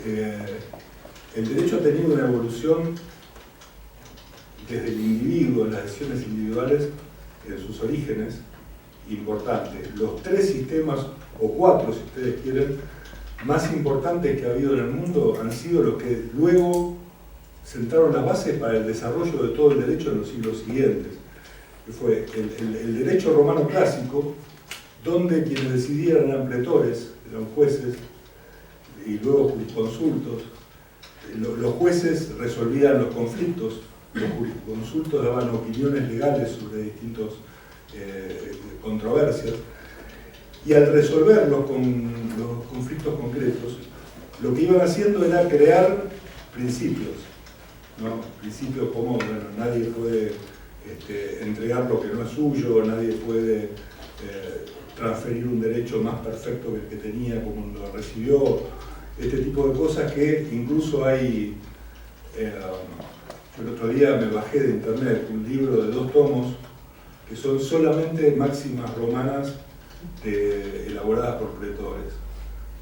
el derecho ha tenido una evolución desde el individuo, en las decisiones individuales, en sus orígenes, importantes. Los 3 sistemas, o 4 si ustedes quieren, más importantes que ha habido en el mundo han sido los que luego sentaron las bases para el desarrollo de todo el derecho en los siglos siguientes. Que fue el derecho romano clásico, donde quienes decidían eran pretores, eran jueces, y luego jurisconsultos. Los jueces resolvían los conflictos, los jurisconsultos daban opiniones legales sobre distintas controversias, y al resolver los conflictos concretos, lo que iban haciendo era crear principios, ¿no? Principios como, bueno, nadie puede entregar lo que no es suyo, nadie puede transferir un derecho más perfecto que el que tenía como lo recibió, este tipo de cosas que incluso hay. El otro día me bajé de internet un libro de 2 tomos que son solamente máximas romanas elaboradas por pretores.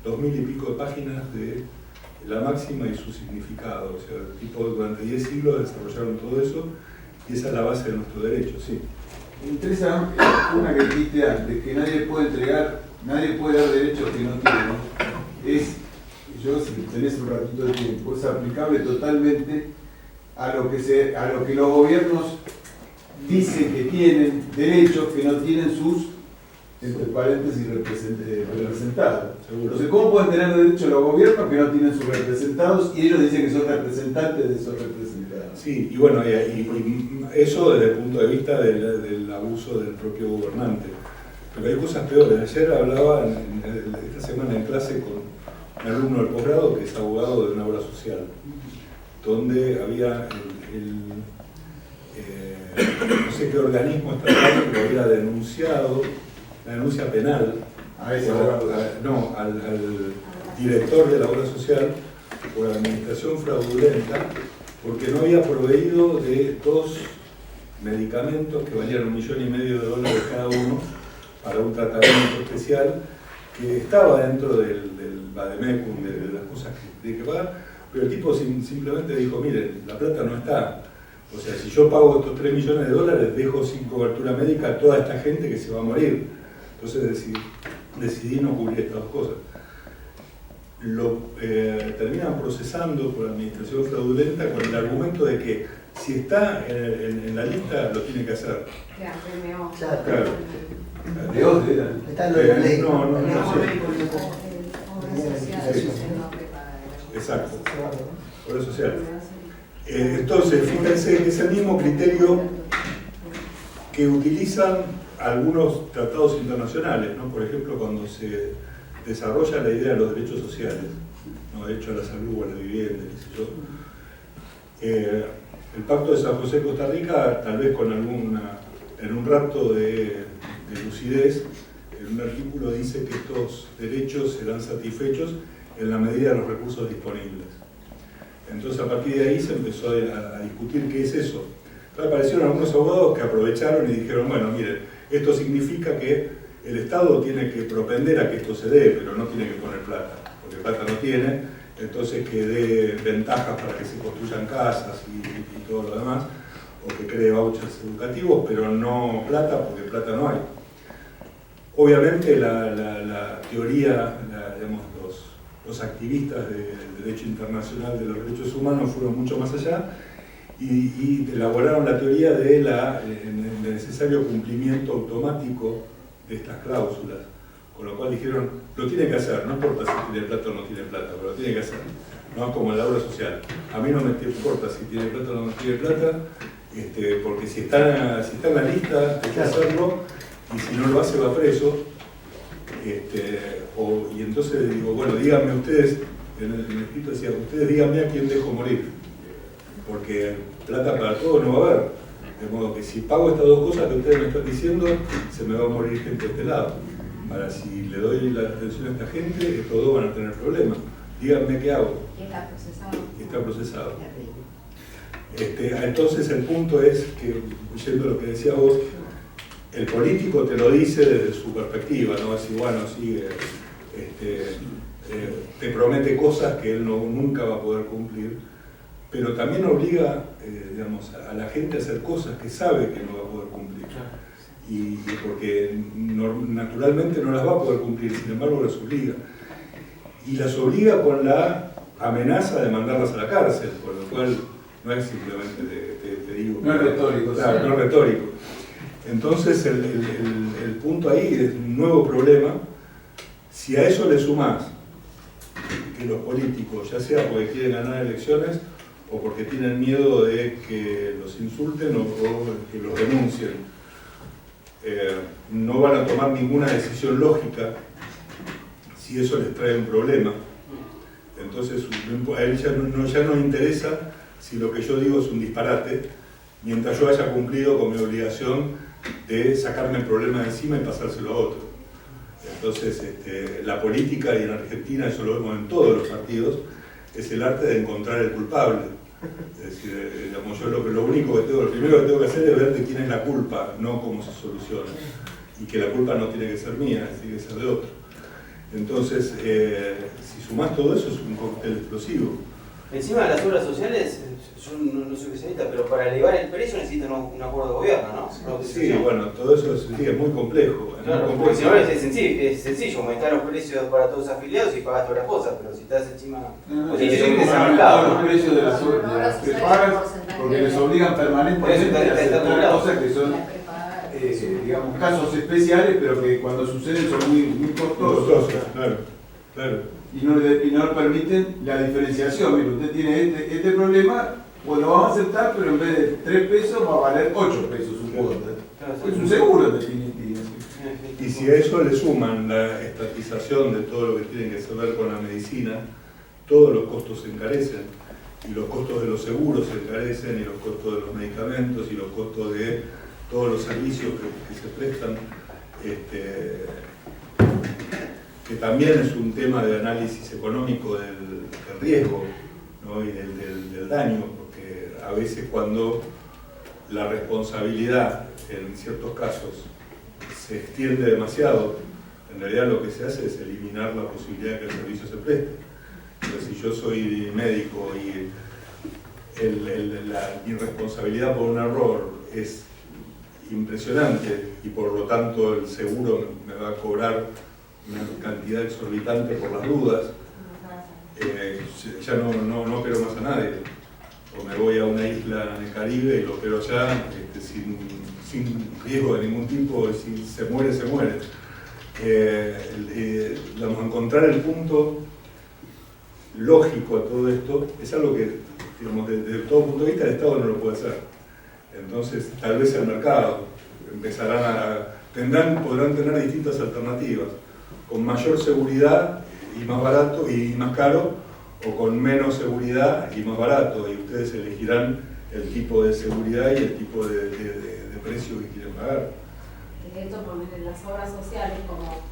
2000 y pico de páginas de la máxima y su significado. O sea, el tipo durante 10 siglos desarrollaron todo eso y esa es la base de nuestro derecho, sí. Me interesa una que dijiste antes, que nadie puede entregar, nadie puede dar derechos que no tiene, ¿no? Yo, si tenés un ratito de tiempo, es aplicable totalmente a lo que los gobiernos dicen que tienen derechos que no tienen sus, entre paréntesis, representados. Entonces, ¿cómo pueden tener derechos los gobiernos que no tienen sus representados y ellos dicen que son representantes de esos representados? Sí, y bueno, y eso desde el punto de vista del abuso del propio gobernante. Pero hay cosas peores. Ayer hablaba, esta semana en clase, con un alumno del posgrado que es abogado de una obra social, donde había no sé qué organismo estatal que había denunciado, la denuncia penal, al director de la obra social por administración fraudulenta, porque no había proveído de 2 medicamentos que valían $1,5 millones cada uno para un tratamiento especial que estaba dentro del vademecum, de las cosas que tiene que pagar, pero el tipo simplemente dijo, miren, la plata no está. O sea, si yo pago estos $3 millones, dejo sin cobertura médica a toda esta gente que se va a morir. Entonces decidí no cubrir estas 2 cosas. Lo terminan procesando por administración fraudulenta con el argumento de que si está en la lista, lo tiene que hacer. Claro. ¿De dónde era? Está lo de la ley. No sé. Exacto. Obra social. Entonces, fíjense que es el mismo criterio que utilizan algunos tratados internacionales, ¿no? Por ejemplo, cuando se desarrolla la idea de los derechos sociales, ¿no? Derecho a la salud, a la vivienda, qué sé yo. El Pacto de San José de Costa Rica, tal vez con en un rato de lucidez, en un artículo dice que estos derechos serán satisfechos en la medida de los recursos disponibles. Entonces, a partir de ahí se empezó a discutir qué es eso. Entonces, aparecieron algunos abogados que aprovecharon y dijeron, bueno, miren, esto significa que el Estado tiene que propender a que esto se dé, pero no tiene que poner plata, porque plata no tiene, entonces que dé ventajas para que se construyan casas y todo lo demás, o que cree vouchers educativos, pero no plata, porque plata no hay. Obviamente la teoría, digamos, los activistas del derecho internacional de los derechos humanos fueron mucho más allá y elaboraron la teoría del necesario cumplimiento automático de estas cláusulas, con lo cual dijeron, lo tiene que hacer, no importa si tiene plata o no tiene plata, pero lo tiene que hacer, no como en la obra social. A mí no me importa si tiene plata o no tiene plata, porque si está en la lista hay que hacerlo, y si no lo hace va preso. Y entonces digo, bueno, díganme ustedes, en el escrito decía, ustedes díganme a quién dejo morir, porque plata para todo no va a haber, de modo que si pago estas 2 cosas que ustedes me están diciendo, se me va a morir gente de este lado. Ahora, si le doy la atención a esta gente, estos 2 van a tener problemas. Díganme qué hago. Y está procesado. Y está procesado. Entonces el punto es que, oyendo lo que decía vos, el político te lo dice desde su perspectiva, ¿no? Es decir, bueno, sí, te promete cosas que él nunca va a poder cumplir, pero también obliga digamos, a la gente a hacer cosas que sabe que no va a poder cumplir. Y porque naturalmente no las va a poder cumplir, sin embargo las obliga. Y las obliga con la amenaza de mandarlas a la cárcel, por lo cual no es simplemente, te digo... No es retórico. Claro, no es retórico. Entonces el punto ahí es un nuevo problema. Si a eso le sumás que los políticos, ya sea porque quieren ganar elecciones o porque tienen miedo de que los insulten o que los denuncien, no van a tomar ninguna decisión lógica si eso les trae un problema. Entonces a él ya no interesa si lo que yo digo es un disparate, mientras yo haya cumplido con mi obligación de sacarme el problema de encima y pasárselo a otro. Entonces la política, y en Argentina eso lo vemos en todos los partidos, es el arte de encontrar el culpable. Es decir, digamos, yo lo primero que tengo que hacer es ver de quién es la culpa, no cómo se soluciona. Y que la culpa no tiene que ser mía, tiene que ser de otro. Entonces, si sumás todo eso, es un cóctel explosivo. Encima de las obras sociales, yo no soy especialista, pero para elevar el precio necesitan un acuerdo de gobierno, ¿no? Sí, bueno, todo eso es muy complejo. Claro, porque si no es sencillo, aumentar los precios para todos los afiliados y pagas todas las cosas, pero si estás encima... Los precios de las prepagas, porque les obligan permanentemente a aceptar cosas que son, digamos, casos especiales, pero que cuando suceden son muy costosos. Claro. Y no permiten la diferenciación. Mire, usted tiene este problema, pues lo vamos a aceptar, pero en vez de 3 pesos va a valer 8 pesos su cuota. Es un seguro en definitiva. Y si a eso le suman la estatización de todo lo que tiene que ver con la medicina, todos los costos se encarecen. Y los costos de los seguros se encarecen, y los costos de los medicamentos, y los costos de todos los servicios que se prestan. Que también es un tema de análisis económico del riesgo, ¿no? Y del daño, porque a veces cuando la responsabilidad en ciertos casos se extiende demasiado, en realidad lo que se hace es eliminar la posibilidad de que el servicio se preste. Entonces, si yo soy médico y la irresponsabilidad por un error es impresionante y por lo tanto el seguro me va a cobrar una cantidad exorbitante por las dudas, ya no opero más a nadie. O me voy a una isla en el Caribe y lo opero allá sin riesgo de ningún tipo, y si se muere, se muere. Encontrar el punto lógico a todo esto es algo que, digamos, desde todo punto de vista, el Estado no lo puede hacer. Entonces, tal vez el mercado podrán tener distintas alternativas, con mayor seguridad y más barato y más caro, o con menos seguridad y más barato, y ustedes elegirán el tipo de seguridad y el tipo de precio que quieren pagar. De hecho, en las obras sociales, como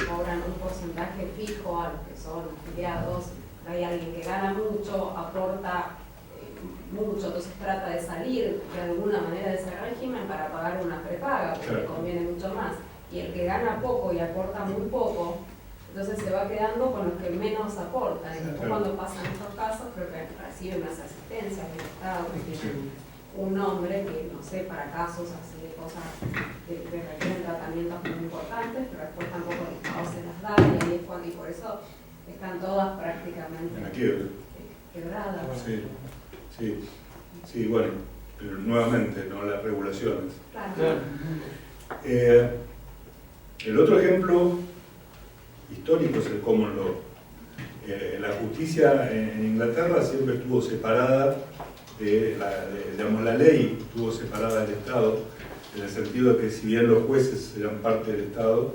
cobran un porcentaje fijo a los que son afiliados, hay alguien que gana mucho, aporta mucho, entonces trata de salir de alguna manera de ese régimen para pagar una prepaga, porque le conviene mucho más. Y el que gana poco y aporta muy poco, entonces se va quedando con los que menos aportan. Y después, cuando pasan estos casos, creo que reciben unas asistencias del Estado, que tienen un nombre que, no sé, para casos así de cosas que requieren tratamientos muy importantes, pero después tampoco el Estado se las da, y ahí es cuando, y por eso están todas prácticamente quebradas. Sí, bueno, pero nuevamente, ¿no? Las regulaciones. Claro. El otro ejemplo histórico es el common law. La justicia en Inglaterra siempre estuvo separada la ley estuvo separada del Estado, en el sentido de que si bien los jueces eran parte del Estado,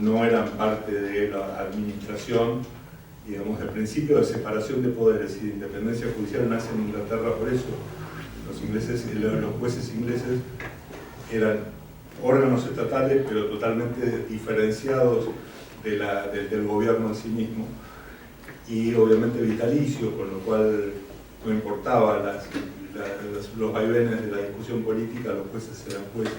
no eran parte de la administración. Digamos, el principio de separación de poderes y de independencia judicial nace en Inglaterra por eso. Los jueces ingleses eran órganos estatales, pero totalmente diferenciados del gobierno en sí mismo, y obviamente vitalicios, con lo cual no importaba los vaivenes de la discusión política, los jueces eran jueces.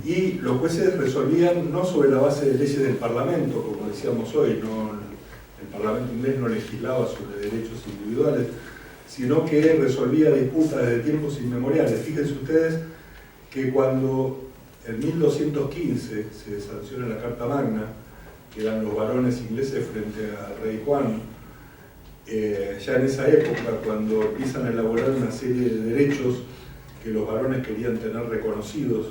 Y los jueces resolvían no sobre la base de leyes del Parlamento, como decíamos hoy, no Parlamento inglés no legislaba sobre derechos individuales, sino que resolvía disputas desde tiempos inmemoriales. Fíjense ustedes que cuando en 1215 se sanciona la Carta Magna, que eran los varones ingleses frente al rey Juan, ya en esa época, cuando empiezan a elaborar una serie de derechos que los varones querían tener reconocidos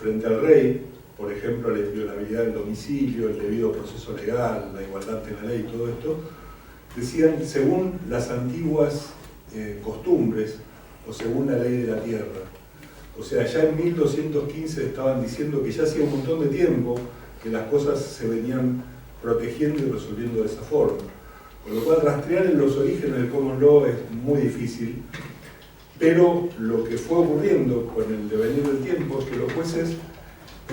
frente al rey, por ejemplo, la inviolabilidad del domicilio, el debido proceso legal, la igualdad ante la ley, todo esto, decían según las antiguas costumbres o según la ley de la tierra. O sea, ya en 1215 estaban diciendo que ya hacía un montón de tiempo que las cosas se venían protegiendo y resolviendo de esa forma. Con lo cual, rastrear en los orígenes del common law es muy difícil, pero lo que fue ocurriendo con el devenir del tiempo es que los jueces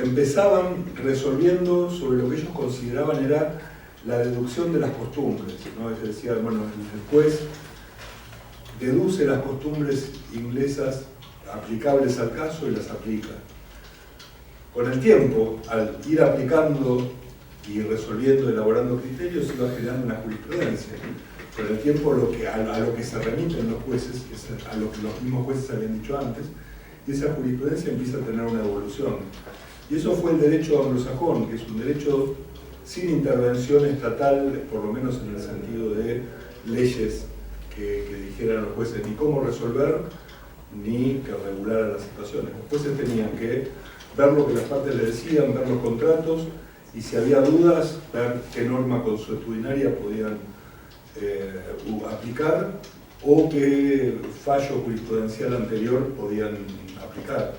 empezaban resolviendo sobre lo que ellos consideraban era la deducción de las costumbres, ¿no? Es decir, bueno, el juez deduce las costumbres inglesas aplicables al caso y las aplica. Con el tiempo, al ir aplicando y resolviendo, elaborando criterios, se iba generando una jurisprudencia. Con el tiempo, a lo que se remiten los jueces, es a lo que los mismos jueces habían dicho antes, y esa jurisprudencia empieza a tener una evolución. Y eso fue el derecho anglosajón, que es un derecho sin intervención estatal, por lo menos en el sentido de leyes que dijeran a los jueces ni cómo resolver, ni que regularan las situaciones. Los jueces tenían que ver lo que las partes le decían, ver los contratos, y si había dudas, ver qué norma consuetudinaria podían aplicar o qué fallo jurisprudencial anterior podían aplicar.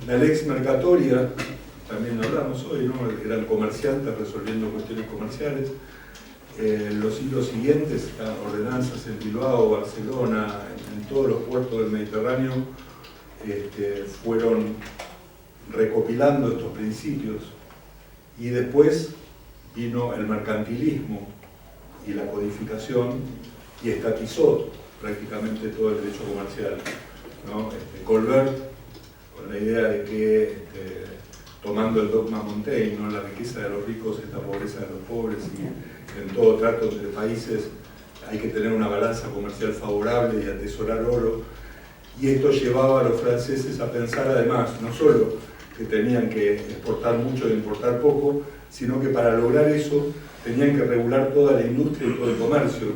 La lex mercatoria, también hablamos hoy, ¿no? Eran comerciantes resolviendo cuestiones comerciales. Los siglos siguientes, ordenanzas en Bilbao, Barcelona, en todos los puertos del Mediterráneo, fueron recopilando estos principios, y después vino el mercantilismo y la codificación y estatizó prácticamente todo el derecho comercial, ¿no? Colbert, con la idea de que, tomando el dogma Montaigne, ¿no? La riqueza de los ricos es la pobreza de los pobres, y en todo trato entre países hay que tener una balanza comercial favorable y atesorar oro. Y esto llevaba a los franceses a pensar además, no solo que tenían que exportar mucho e importar poco, sino que para lograr eso tenían que regular toda la industria y todo el comercio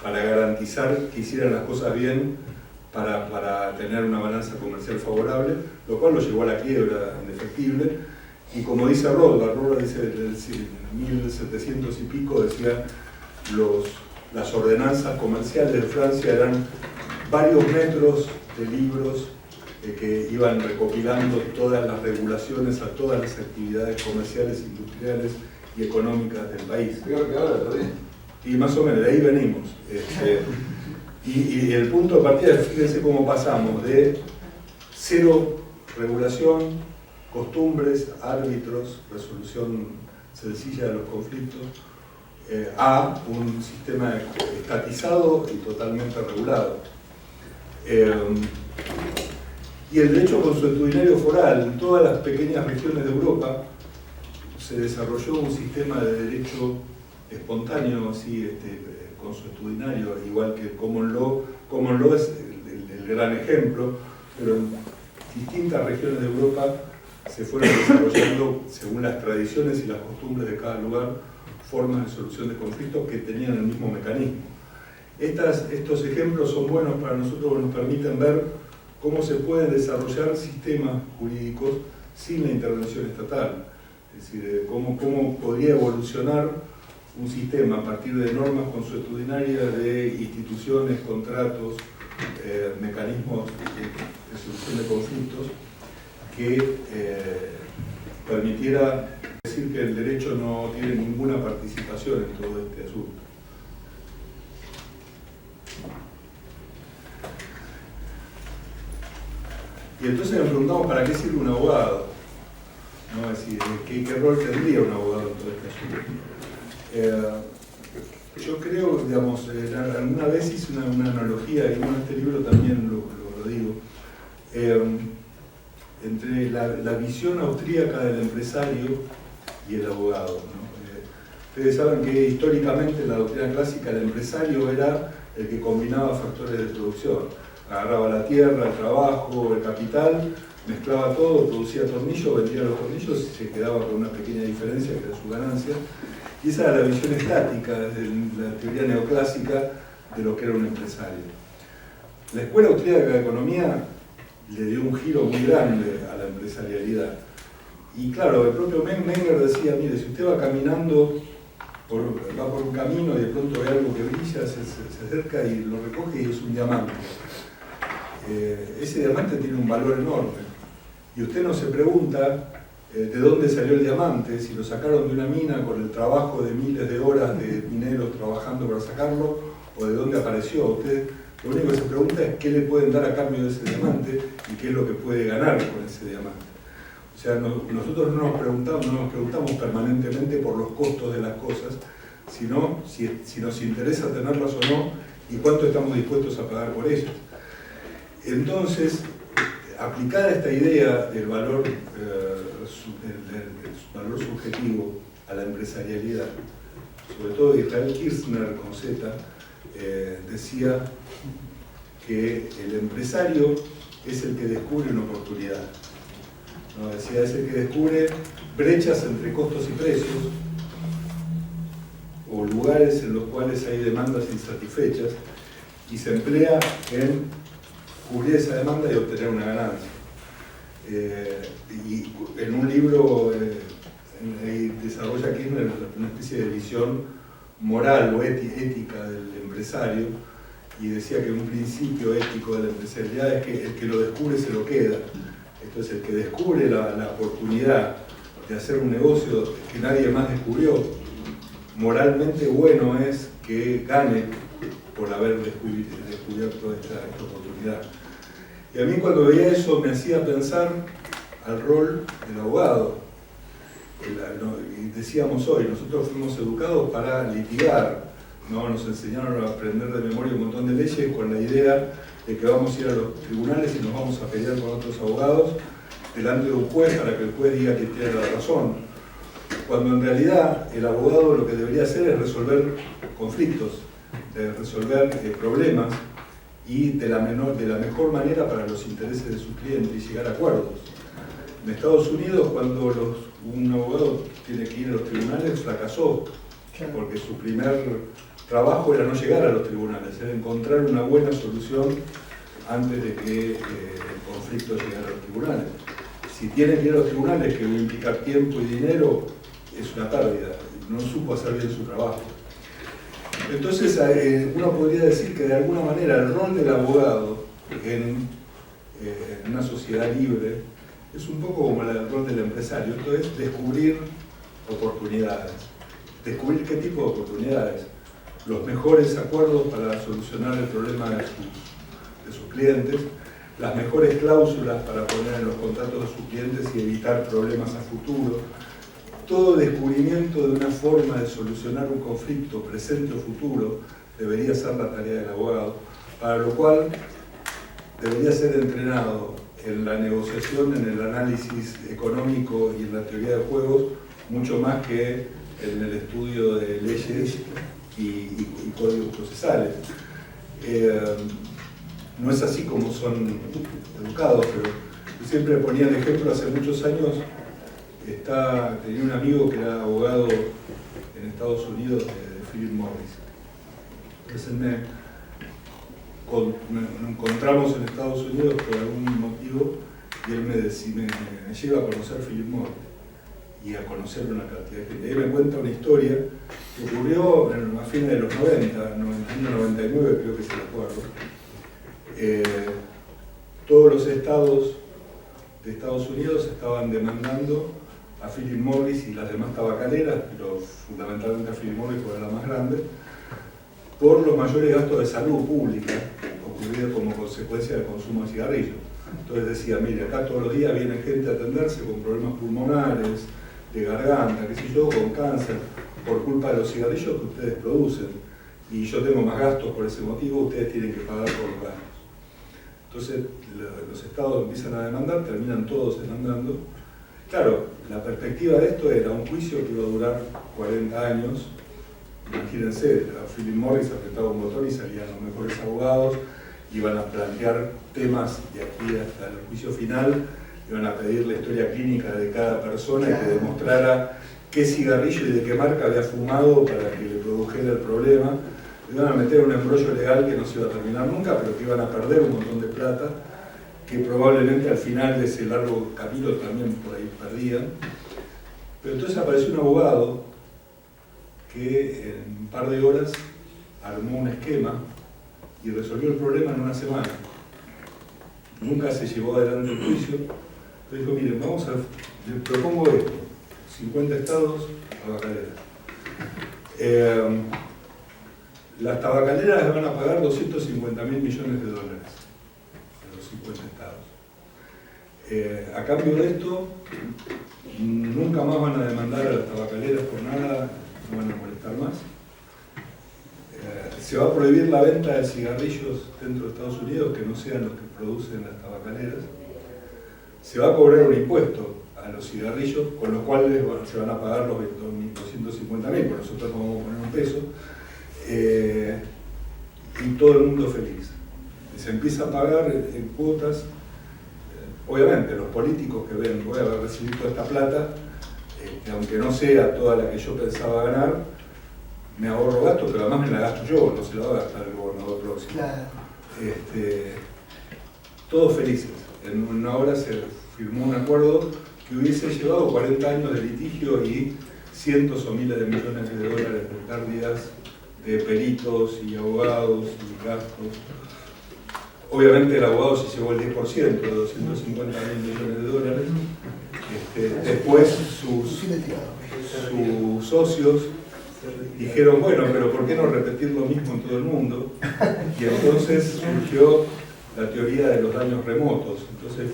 para garantizar que hicieran las cosas bien, para tener una balanza comercial favorable, lo cual lo llevó a la quiebra indefectible. Y como dice Rothbard dice en 1700 y pico, decía, las ordenanzas comerciales de Francia eran varios metros de libros que iban recopilando todas las regulaciones a todas las actividades comerciales, industriales y económicas del país. Peor que ahora todavía. Y más o menos, de ahí venimos. Y el punto de partida, fíjense cómo pasamos de cero regulación, costumbres, árbitros, resolución sencilla de los conflictos, a un sistema estatizado y totalmente regulado. Y el derecho consuetudinario foral, en todas las pequeñas regiones de Europa se desarrolló un sistema de derecho espontáneo, así, consuetudinario, igual que el common law. Common law es el gran ejemplo, pero en distintas regiones de Europa se fueron desarrollando, según las tradiciones y las costumbres de cada lugar, formas de solución de conflictos que tenían el mismo mecanismo. Estos ejemplos son buenos para nosotros, porque nos permiten ver cómo se pueden desarrollar sistemas jurídicos sin la intervención estatal. Es decir, cómo podría evolucionar un sistema a partir de normas consuetudinarias, de instituciones, contratos, mecanismos de solución de conflictos que permitiera decir que el derecho no tiene ninguna participación en todo este asunto. Y entonces nos preguntamos para qué sirve un abogado, ¿no? Es decir, ¿qué rol tendría un abogado en todo este asunto? Yo creo, digamos, alguna vez hice una analogía, y en este libro también lo digo, entre la visión austríaca del empresario y el abogado, ¿no? Ustedes saben que históricamente en la doctrina clásica el empresario era el que combinaba factores de producción. Agarraba la tierra, el trabajo, el capital, mezclaba todo, producía tornillos, vendía los tornillos y se quedaba con una pequeña diferencia que era su ganancia. Y esa era la visión estática de la teoría neoclásica de lo que era un empresario. La Escuela Austríaca de Economía le dio un giro muy grande a la empresarialidad. Y claro, el propio Menger decía, mire, si usted va caminando, va por un camino y de pronto ve algo que brilla, se acerca y lo recoge y es un diamante. Ese diamante tiene un valor enorme. Y usted no se pregunta de dónde salió el diamante, si lo sacaron de una mina con el trabajo de miles de horas de mineros trabajando para sacarlo, o de dónde apareció. Usted lo único que se pregunta es qué le pueden dar a cambio de ese diamante y qué es lo que puede ganar con ese diamante. O sea, nosotros no nos preguntamos permanentemente por los costos de las cosas, sino si nos interesa tenerlas o no y cuánto estamos dispuestos a pagar por ellas. Entonces, aplicada esta idea del valor subjetivo a la empresarialidad, sobre todo Israel Kirzner con Z, decía que el empresario es el que descubre una oportunidad. ¿No? Decía, es el que descubre brechas entre costos y precios, o lugares en los cuales hay demandas insatisfechas, y se emplea en cubrir esa demanda y obtener una ganancia. Y en un libro desarrolla Kirchner una especie de visión moral o ética del empresario, y decía que un principio ético de la empresarialidad es que el que lo descubre se lo queda. Entonces el que descubre la oportunidad de hacer un negocio que nadie más descubrió, moralmente bueno es que gane por haber descubierto esta oportunidad. Y a mí cuando veía eso me hacía pensar al rol del abogado. Y decíamos hoy, nosotros fuimos educados para litigar, ¿no? Nos enseñaron a aprender de memoria un montón de leyes con la idea de que vamos a ir a los tribunales y nos vamos a pelear con otros abogados delante de un juez para que el juez diga que tiene la razón. Cuando en realidad el abogado lo que debería hacer es resolver conflictos, resolver problemas, y de la mejor manera para los intereses de sus clientes y llegar a acuerdos. En Estados Unidos, cuando un abogado tiene que ir a los tribunales, fracasó, porque su primer trabajo era no llegar a los tribunales, era encontrar una buena solución antes de que el conflicto llegara a los tribunales. Si tiene que ir a los tribunales, que va a implicar tiempo y dinero, es una pérdida, no supo hacer bien su trabajo. Entonces uno podría decir que de alguna manera el rol del abogado en una sociedad libre es un poco como el rol del empresario, esto es descubrir oportunidades. ¿Descubrir qué tipo de oportunidades? Los mejores acuerdos para solucionar el problema de sus clientes, las mejores cláusulas para poner en los contratos de sus clientes y evitar problemas a futuro. Todo descubrimiento de una forma de solucionar un conflicto presente o futuro debería ser la tarea del abogado, para lo cual debería ser entrenado en la negociación, en el análisis económico y en la teoría de juegos, mucho más que en el estudio de leyes y códigos procesales. No es así como son educados, pero yo siempre ponía el ejemplo hace muchos años. Tenía un amigo que era abogado en Estados Unidos de Philip Morris. Entonces nos encontramos en Estados Unidos por algún motivo y él me lleva a conocer Philip Morris y a conocer una cantidad de gente. Él me cuenta una historia que ocurrió a fines de los 90, 99 creo que se lo acuerdo. Todos los estados de Estados Unidos estaban demandando a Philip Morris y las demás tabacaleras, pero fundamentalmente a Philip Morris porque era la más grande, por los mayores gastos de salud pública ocurridos como consecuencia del consumo de cigarrillos. Entonces decía, mire, acá todos los días viene gente a atenderse con problemas pulmonares, de garganta, qué sé yo, con cáncer, por culpa de los cigarrillos que ustedes producen. Y yo tengo más gastos por ese motivo, ustedes tienen que pagar por los gastos. Entonces los estados empiezan a demandar, terminan todos demandando. Claro, La perspectiva de esto era un juicio que iba a durar 40 años. Imagínense, a Philip Morris apretaba un botón y salían los mejores abogados, iban a plantear temas de aquí hasta el juicio final, iban a pedir la historia clínica de cada persona y que demostrara qué cigarrillo y de qué marca había fumado para que le produjera el problema. Iban a meter un embrollo legal que no se iba a terminar nunca, pero que iban a perder un montón de plata, que probablemente al final de ese largo camino también por ahí perdían. Pero entonces apareció un abogado que en un par de horas armó un esquema y resolvió el problema en una semana. Nunca se llevó adelante el juicio. Entonces dijo, miren, les propongo esto, 50 estados, tabacaleras. Las tabacaleras van a pagar 250.000 millones de dólares a los 50 estados. A cambio de esto, nunca más van a demandar a las tabacaleras por nada, no van a molestar más. Se va a prohibir la venta de cigarrillos dentro de Estados Unidos que no sean los que producen las tabacaleras. Se va a cobrar un impuesto a los cigarrillos, con los cuales se van a pagar los 250.000, por nosotros vamos a poner un peso, y todo el mundo feliz. Se empieza a pagar en cuotas. Obviamente los políticos que ven, voy a recibir toda esta plata, que aunque no sea toda la que yo pensaba ganar, me ahorro gastos, pero además me la gasto yo, no se la va a gastar el gobernador próximo. Claro. Todos felices. En una hora se firmó un acuerdo que hubiese llevado 40 años de litigio y cientos o miles de millones de dólares de pérdidas de peritos y abogados y gastos. Obviamente el abogado se llevó el 10% de 250.000 millones de dólares. Después sus socios dijeron, bueno, pero ¿por qué no repetir lo mismo en todo el mundo? Y entonces surgió la teoría de los daños remotos. Entonces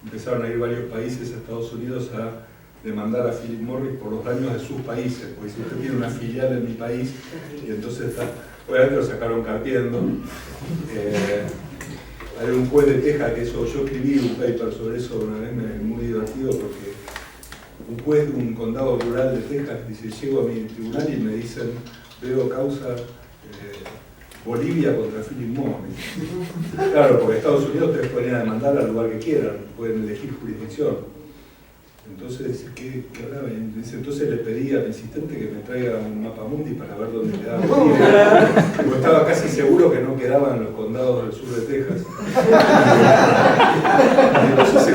empezaron a ir varios países a Estados Unidos a demandar a Philip Morris por los daños de sus países, porque si usted tiene una filial en mi país, y entonces obviamente lo sacaron carpiendo. Hay un juez de Texas que yo escribí un paper sobre eso una vez, muy divertido, porque un juez de un condado rural de Texas dice, llego a mi tribunal y me dicen, veo causa Bolivia contra Philip Morris. Claro, porque Estados Unidos ustedes pueden ir a demandar al lugar que quieran, pueden elegir jurisdicción. Entonces, ¿qué hablaba? Entonces le pedí al asistente que me traiga un mapa mundi para ver dónde quedaba Bolivia. Porque estaba casi seguro que no quedaban los condados del sur de Texas. Y entonces se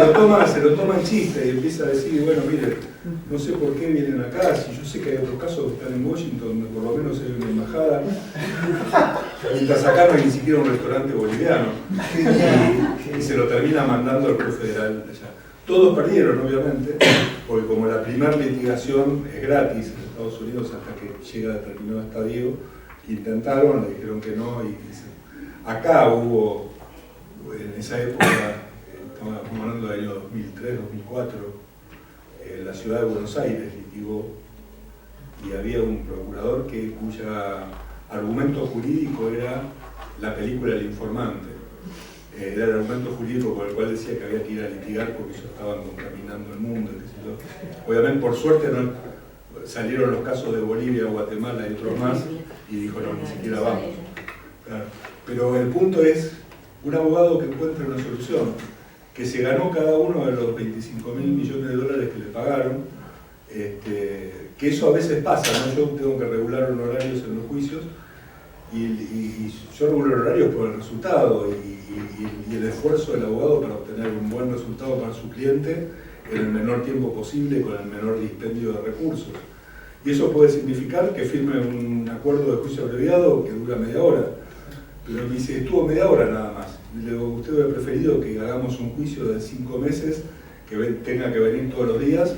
lo toma en chiste y empieza a decir, bueno, mire, no sé por qué vienen acá, si yo sé que hay otros casos que están en Washington, donde por lo menos hay una embajada. Mientras acá no hay ni siquiera un restaurante boliviano. Y se lo termina mandando al juez federal allá. Todos perdieron, obviamente, porque como la primera litigación es gratis en Estados Unidos hasta que llega a determinado estadio, intentaron, le dijeron que no, y acá hubo, en esa época, estamos hablando del año 2003, 2004, la ciudad de Buenos Aires litigó, y había un procurador cuya argumento jurídico era la película El Informante. Era el argumento jurídico por el cual decía que había que ir a litigar porque ellos estaban contaminando el mundo, qué sé yo. Obviamente, por suerte, no salieron los casos de Bolivia, Guatemala y otros más, y dijo, no, ni siquiera vamos. Claro. Pero el punto es, un abogado que encuentra una solución, que se ganó cada uno de los 25.000 millones de dólares que le pagaron, que eso a veces pasa, ¿no? Yo tengo que regular honorarios en los juicios, y yo regulo horarios por el resultado y el esfuerzo del abogado para obtener un buen resultado para su cliente en el menor tiempo posible con el menor dispendio de recursos. Y eso puede significar que firme un acuerdo de juicio abreviado que dura media hora. Pero me dice, estuvo media hora nada más. Y le digo, ¿usted hubiera preferido que hagamos un juicio de 5 meses, que tenga que venir todos los días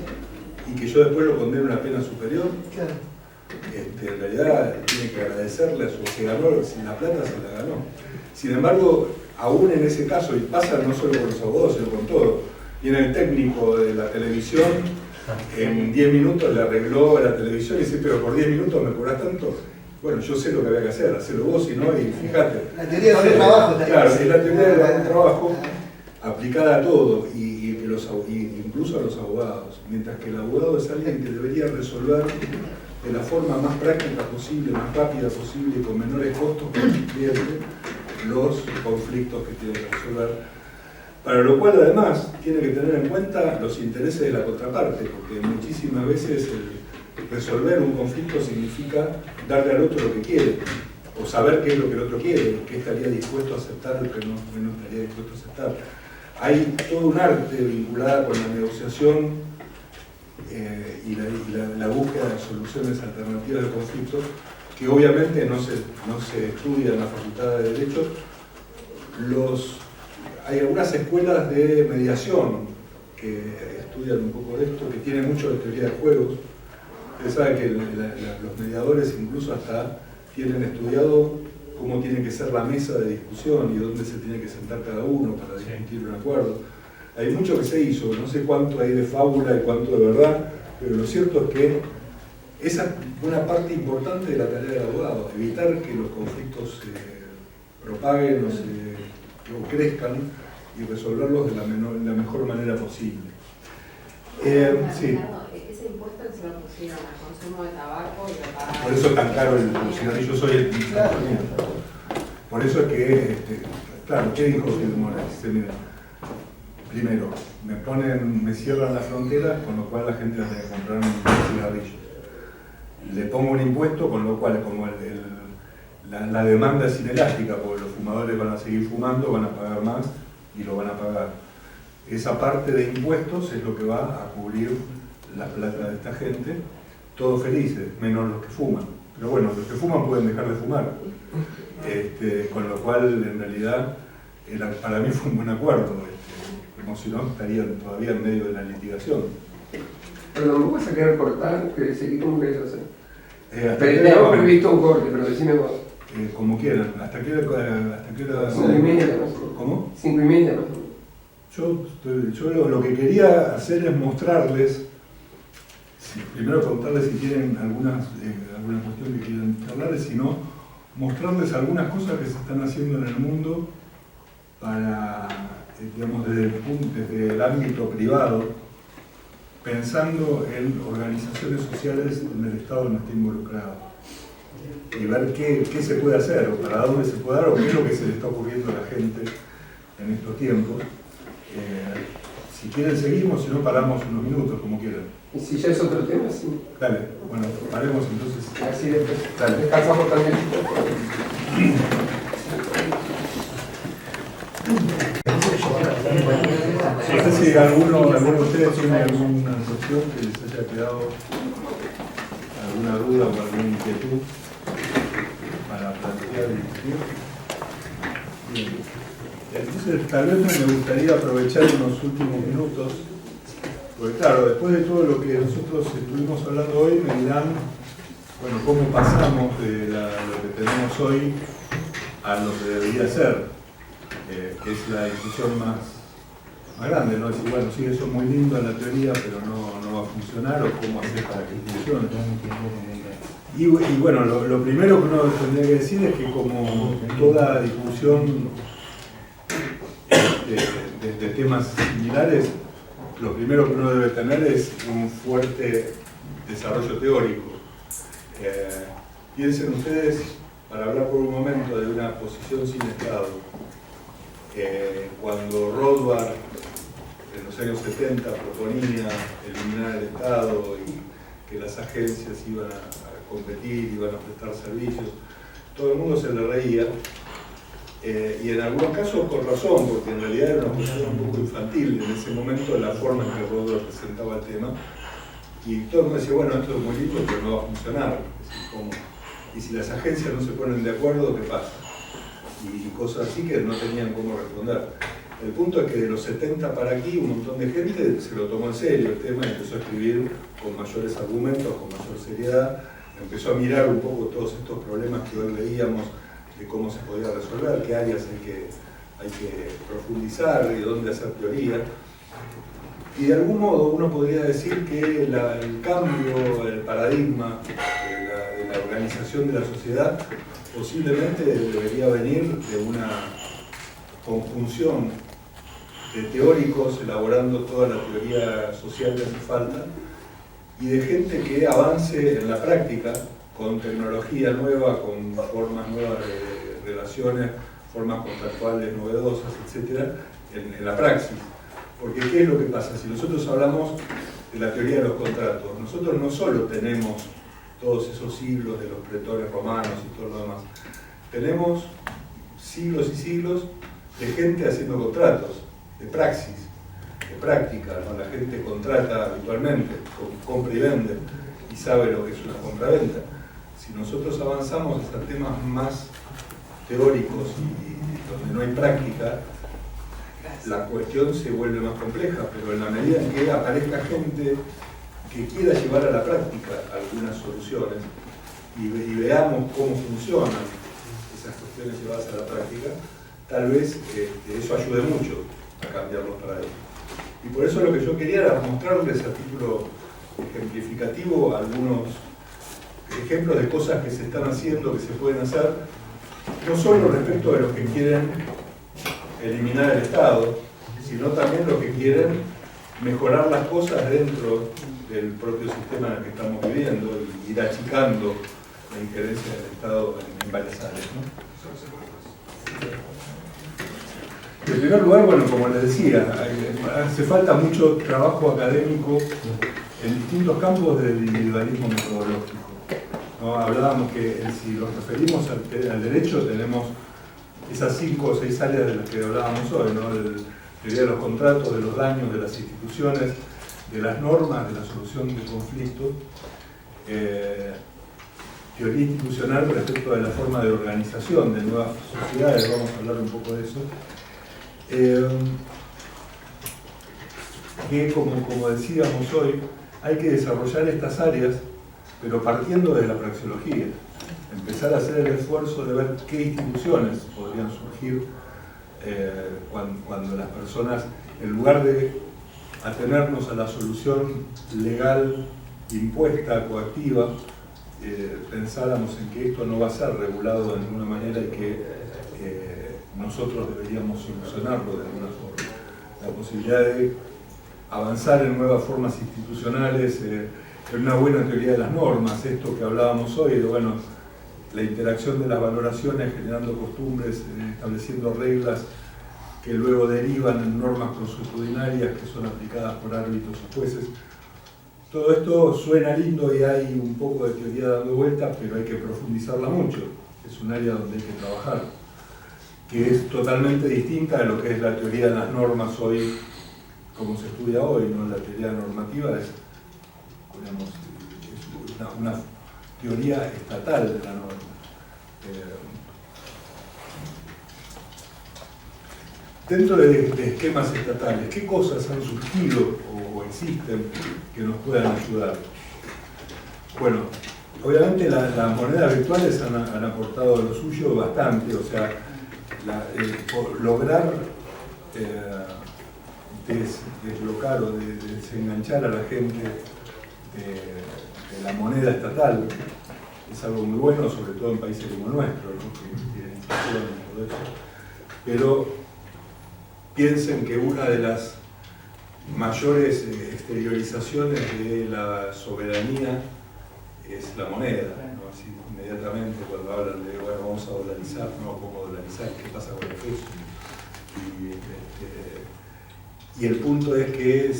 y que yo después lo condene a una pena superior? Claro. En realidad tiene que agradecerle a su que ganó, si la plata se la ganó. Sin embargo, aún en ese caso, y pasa no solo con los abogados, sino con todo, viene el técnico de la televisión, en 10 minutos le arregló la televisión y dice, pero por 10 minutos me cobras tanto. Bueno, yo sé lo que había que hacer, hacerlo vos, si no, y fíjate. La teoría del trabajo. Claro, es la teoría del trabajo aplicada a todo, y incluso a los abogados, mientras que el abogado es alguien que debería resolver de la forma más práctica posible, más rápida posible y con menores costos para el cliente los conflictos que tiene que resolver. Para lo cual además tiene que tener en cuenta los intereses de la contraparte, porque muchísimas veces resolver un conflicto significa darle al otro lo que quiere, o saber qué es lo que el otro quiere, qué estaría dispuesto a aceptar o qué no estaría dispuesto a aceptar. Hay todo un arte vinculado con la negociación y la búsqueda de soluciones alternativas de conflictos que obviamente no se estudia en la Facultad de Derecho. Hay algunas escuelas de mediación que estudian un poco de esto, que tienen mucho de teoría de juegos. Ustedes saben que los mediadores incluso hasta tienen estudiado cómo tiene que ser la mesa de discusión y dónde se tiene que sentar cada uno para discutir un acuerdo. Hay mucho que se hizo, no sé cuánto hay de fábula y cuánto de verdad, pero lo cierto es que esa es una parte importante de la tarea del abogado, evitar que los conflictos se propaguen o crezcan y resolverlos de la mejor manera posible. Sí. Ese impuesto que se lo pusieron al consumo de tabaco y lo pagaron. Por eso es tan caro el cigarrillo, yo soy el Por eso es que, claro, ¿qué dijo Gilmore? Mira, primero, me cierran las fronteras, con lo cual la gente va a tener que comprar un cigarrillo. Le pongo un impuesto, con lo cual, como la demanda es inelástica, porque los fumadores van a seguir fumando, van a pagar más y lo van a pagar. Esa parte de impuestos es lo que va a cubrir la plata de esta gente, todos felices, menos los que fuman. Pero bueno, los que fuman pueden dejar de fumar. Con lo cual, en realidad, para mí fue un buen acuerdo. Como si no, estarían todavía en medio de la litigación. Perdón, ¿me vas a querer cortar? ¿Cómo querés hacer? Teníamos previsto un corte, pero decime vos. Como quieran. ¿Hasta qué hora? 5:30. ¿Cómo? 5:30. Yo lo que quería hacer es mostrarles, primero preguntarles si tienen alguna cuestión que quieran charlarles, sino mostrarles algunas cosas que se están haciendo en el mundo para, digamos, desde el ámbito privado, pensando en organizaciones sociales donde el Estado no esté involucrado y ver qué se puede hacer, o para dónde se puede dar, o qué es lo que se le está ocurriendo a la gente en estos tiempos. Si quieren seguimos, si no paramos unos minutos, como quieran. Y si ya es otro tema, sí. Dale, bueno, paremos entonces. Así después. Dale. Descansamos también. No sé si alguno de ustedes tiene alguna cuestión que les haya quedado, alguna duda o alguna inquietud para plantear y discutir. Bien. Entonces, tal vez me gustaría aprovechar unos últimos minutos, porque claro, después de todo lo que nosotros estuvimos hablando hoy, me dirán, bueno, cómo pasamos de lo que tenemos hoy a lo que debería ser, que es la discusión más grande, ¿no? Decir, bueno, sí, eso es muy lindo en la teoría, pero no va a funcionar, o cómo hacer para que funcione. Y bueno, lo primero que uno tendría que decir es que como toda discusión de temas similares, lo primero que uno debe tener es un fuerte desarrollo teórico. Piensen ustedes, para hablar por un momento de una posición sin Estado, cuando Rothbard en los años 70 proponía eliminar el Estado y que las agencias iban a competir, iban a prestar servicios, todo el mundo se le reía. Y en algunos casos por razón, porque en realidad era una cuestión un poco infantil en ese momento la forma en que Rothbard presentaba el tema, y todo el mundo decía, bueno, esto es muy lindo, pero no va a funcionar. Es decir, ¿cómo? Y si las agencias no se ponen de acuerdo, ¿qué pasa? Y cosas así que no tenían cómo responder. El punto es que de los 70 para aquí un montón de gente se lo tomó en serio el tema y empezó a escribir con mayores argumentos, con mayor seriedad, empezó a mirar un poco todos estos problemas que hoy veíamos, de cómo se podía resolver, qué áreas hay que profundizar y dónde hacer teoría. Y de algún modo uno podría decir que el cambio, el paradigma de la organización de la sociedad posiblemente debería venir de una conjunción de teóricos elaborando toda la teoría social que hace falta, y de gente que avance en la práctica con tecnología nueva, con formas nuevas de relaciones, formas contractuales novedosas, etcétera, en la praxis. Porque ¿qué es lo que pasa? Si nosotros hablamos de la teoría de los contratos, nosotros no solo tenemos todos esos siglos de los pretores romanos y todo lo demás, tenemos siglos y siglos de gente haciendo contratos, de praxis, de práctica, ¿no? La gente contrata habitualmente, compra y vende, y sabe lo que es una compra-venta. Si nosotros avanzamos a temas más teóricos y donde no hay práctica, la cuestión se vuelve más compleja, pero en la medida en que aparezca gente que quiera llevar a la práctica algunas soluciones y veamos cómo funcionan esas cuestiones llevadas a la práctica, tal vez eso ayude mucho a cambiar los paradigmas. Y por eso lo que yo quería era mostrarles a título ejemplificativo algunos ejemplos de cosas que se están haciendo, que se pueden hacer, no solo respecto de los que quieren eliminar el Estado, sino también los que quieren mejorar las cosas dentro del propio sistema en el que estamos viviendo y ir achicando la injerencia del Estado en varias áreas, ¿no? En primer lugar, bueno, como les decía, hace falta mucho trabajo académico en distintos campos del individualismo metodológico, ¿no? Hablábamos que si nos referimos al derecho tenemos esas 5 o 6 áreas de las que hablábamos hoy, ¿no? De teoría de los contratos, de los daños, de las instituciones, de las normas, de la solución de conflictos, teoría institucional respecto de la forma de organización de nuevas sociedades, vamos a hablar un poco de eso, que como decíamos hoy, hay que desarrollar estas áreas, pero partiendo de la praxeología. Empezar a hacer el esfuerzo de ver qué instituciones podrían surgir cuando las personas, en lugar de atenernos a la solución legal impuesta, coactiva, pensáramos en que esto no va a ser regulado de ninguna manera y que nosotros deberíamos solucionarlo de alguna forma. La posibilidad de avanzar en nuevas formas institucionales, en una buena teoría de las normas, esto que hablábamos hoy, de bueno, la interacción de las valoraciones generando costumbres, estableciendo reglas que luego derivan en normas consuetudinarias que son aplicadas por árbitros y jueces. Todo esto suena lindo y hay un poco de teoría dando vueltas, pero hay que profundizarla mucho. Es un área donde hay que trabajar, que es totalmente distinta de lo que es la teoría de las normas hoy, como se estudia hoy, ¿no? La teoría normativa es, digamos, es una teoría estatal de la norma. Dentro de esquemas estatales, ¿qué cosas han surgido o existen que nos puedan ayudar? Bueno, obviamente las monedas virtuales han aportado lo suyo bastante, o sea, lograr desblocar o desenganchar a la gente de la moneda estatal es algo muy bueno, sobre todo en países como el nuestro, ¿no? Que tienen inflación y todo eso. Pero piensen que una de las mayores exteriorizaciones de la soberanía es la moneda, ¿no? Así, inmediatamente cuando hablan de, bueno, vamos a dolarizar, no, ¿cómo dolarizar? ¿Qué pasa con el peso? Y el punto es que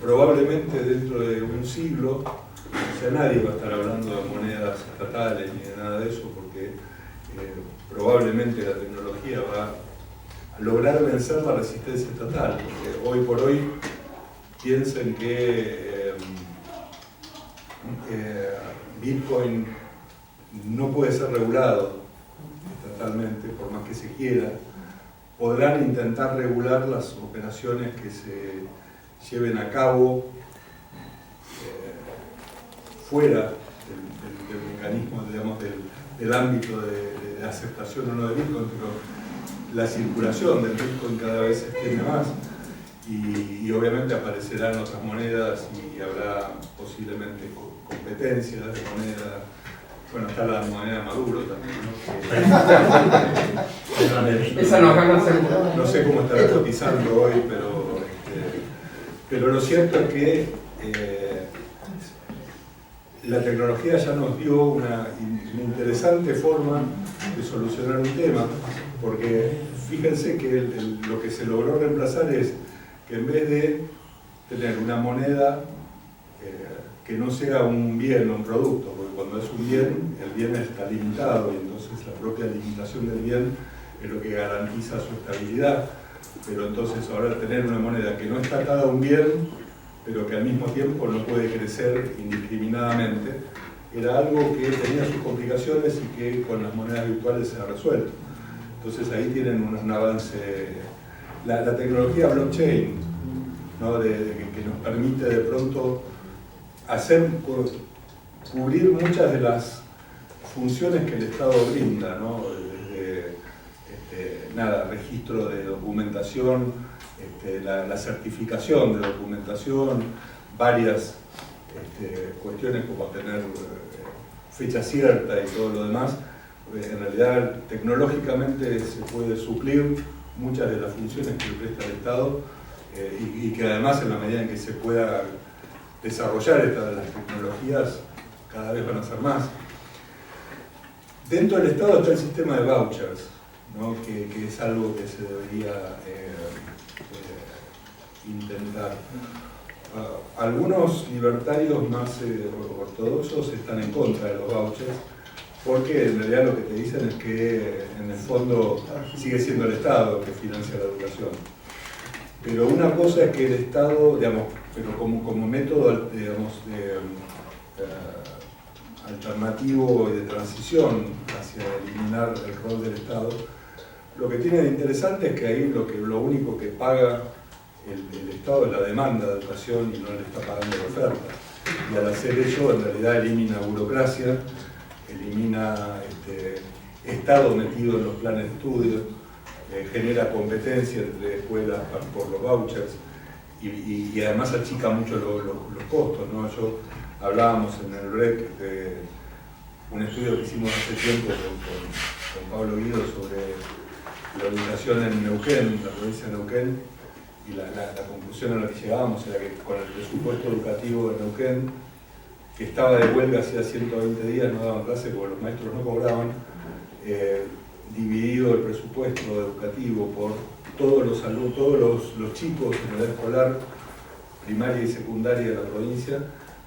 probablemente dentro de un siglo, o sea, nadie va a estar hablando de monedas estatales ni de nada de eso, porque probablemente la tecnología va a lograr vencer la resistencia estatal, porque hoy por hoy piensen que Bitcoin no puede ser regulado estatalmente, por más que se quiera. Podrán intentar regular las operaciones que se lleven a cabo fuera del mecanismo, digamos, del ámbito de aceptación o no de Bitcoin, pero la circulación del Bitcoin cada vez se extiende más y obviamente aparecerán otras monedas y habrá posiblemente competencias de monedas. Bueno, está la moneda Maduro también, ¿no? Esa nos gana hacer. No sé cómo estará cotizando hoy, pero lo cierto es que la tecnología ya nos dio una interesante forma de solucionar un tema, porque fíjense que lo que se logró reemplazar es que en vez de tener una moneda que no sea un bien o un producto, porque cuando es un bien, el bien está limitado y entonces la propia limitación del bien es lo que garantiza su estabilidad. Pero entonces ahora tener una moneda que no está atada a un bien, pero que al mismo tiempo no puede crecer indiscriminadamente, era algo que tenía sus complicaciones y que con las monedas virtuales se ha resuelto. Entonces ahí tienen un avance. La tecnología blockchain, ¿no? que nos permite de pronto cubrir muchas de las funciones que el Estado brinda, ¿no? Registro de documentación, la certificación de documentación, varias cuestiones como tener fecha cierta y todo lo demás. En realidad, tecnológicamente se puede suplir muchas de las funciones que presta el Estado y que además, en la medida en que se pueda desarrollar las tecnologías, cada vez van a ser más. Dentro del Estado está el sistema de vouchers, ¿no? que es algo que se debería intentar. Algunos libertarios más ortodoxos están en contra de los vouchers, porque en realidad lo que te dicen es que en el fondo sigue siendo el Estado el que financia la educación. Pero una cosa es que el Estado, digamos, pero como método, digamos, alternativo y de transición hacia eliminar el rol del Estado, lo que tiene de interesante es que ahí lo único que paga el Estado es la demanda de educación y no le está pagando la oferta. Y al hacer ello, en realidad elimina burocracia, elimina Estado metido en los planes de estudio, genera competencia entre escuelas por los vouchers y además achica mucho los costos, ¿no? Hablábamos en el break de un estudio que hicimos hace tiempo con Pablo Guido sobre la educación en Neuquén, la provincia de Neuquén, y la conclusión a la que llegábamos era que con el presupuesto educativo de Neuquén, que estaba de huelga hacía 120 días, no daban clase porque los maestros no cobraban, dividido el presupuesto educativo por todos los chicos en edad escolar, primaria y secundaria de la provincia,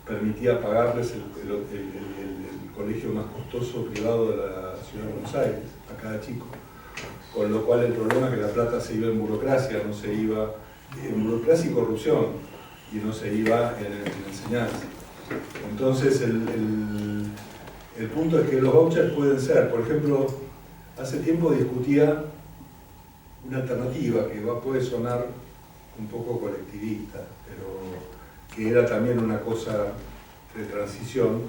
permitía pagarles el colegio más costoso privado de la ciudad de Buenos Aires, a cada chico. Con lo cual el problema es que la plata se iba en burocracia, no se iba en burocracia y corrupción, y no se iba en enseñanza. Entonces el punto es que los vouchers pueden ser, por ejemplo, hace tiempo discutía una alternativa que puede sonar un poco colectivista, pero que era también una cosa de transición,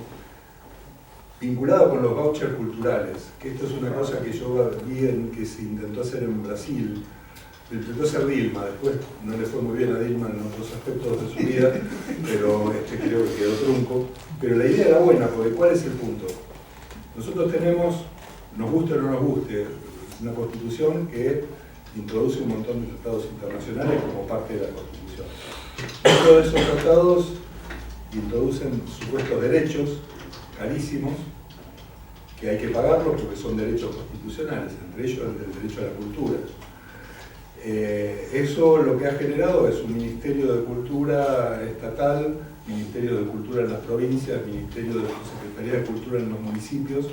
vinculada con los vouchers culturales, que esto es una cosa que yo vi que se intentó hacer en Brasil, lo intentó hacer Dilma, después no le fue muy bien a Dilma en otros aspectos de su vida, pero creo que quedó trunco, pero la idea era buena, porque ¿cuál es el punto? Nosotros tenemos, nos guste o no nos guste, una constitución que introduce un montón de tratados internacionales como parte de la constitución. Todos esos tratados introducen supuestos derechos carísimos que hay que pagarlos porque son derechos constitucionales, entre ellos el derecho a la cultura. Eso lo que ha generado es un Ministerio de Cultura estatal, Ministerio de Cultura en las provincias, Ministerio de Secretaría de Cultura en los municipios,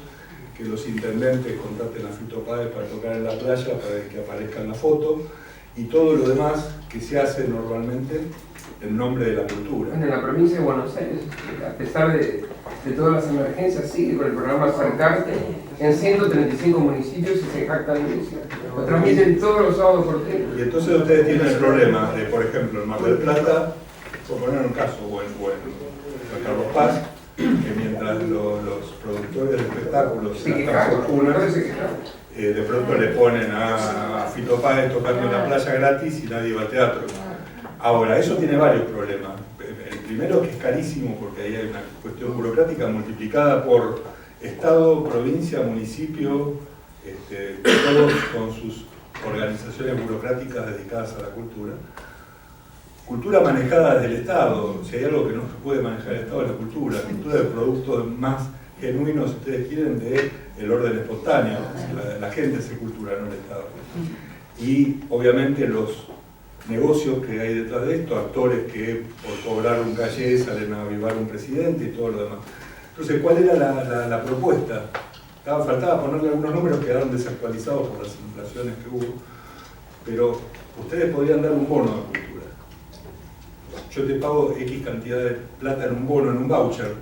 que los intendentes contraten a Fito Páez para tocar en la playa, para que aparezca en la foto, y todo lo demás que se hace normalmente en nombre de la cultura. Bueno, en la provincia de Buenos Aires, a pesar de todas las emergencias, sigue con el programa Acercarte en 135 municipios y se jactan de eso. Lo transmiten todos los sábados por tele. Y entonces ustedes tienen el problema de, por ejemplo, en Mar del Plata, por poner un caso, o en Carlos Paz, que mientras los productores de espectáculos de pronto le ponen a Fito Páez tocando en la playa gratis y nadie va al teatro. Ahora, eso tiene varios problemas. El primero es que es carísimo porque ahí hay una cuestión burocrática multiplicada por Estado, provincia, municipio, todos con sus organizaciones burocráticas dedicadas a la cultura. Cultura manejada desde el Estado. Si hay algo que no se puede manejar el Estado es la cultura. La cultura es el producto más genuino, si ustedes quieren, del orden espontáneo. La gente hace cultura, no el Estado. Y obviamente los negocios que hay detrás de esto, actores que por cobrar un caché salen a avivar un presidente y todo lo demás. Entonces, ¿cuál era la propuesta? Faltaba ponerle algunos números que quedaron desactualizados por las inflaciones que hubo, pero ustedes podrían dar un bono de cultura. Yo te pago X cantidad de plata en un bono, en un voucher,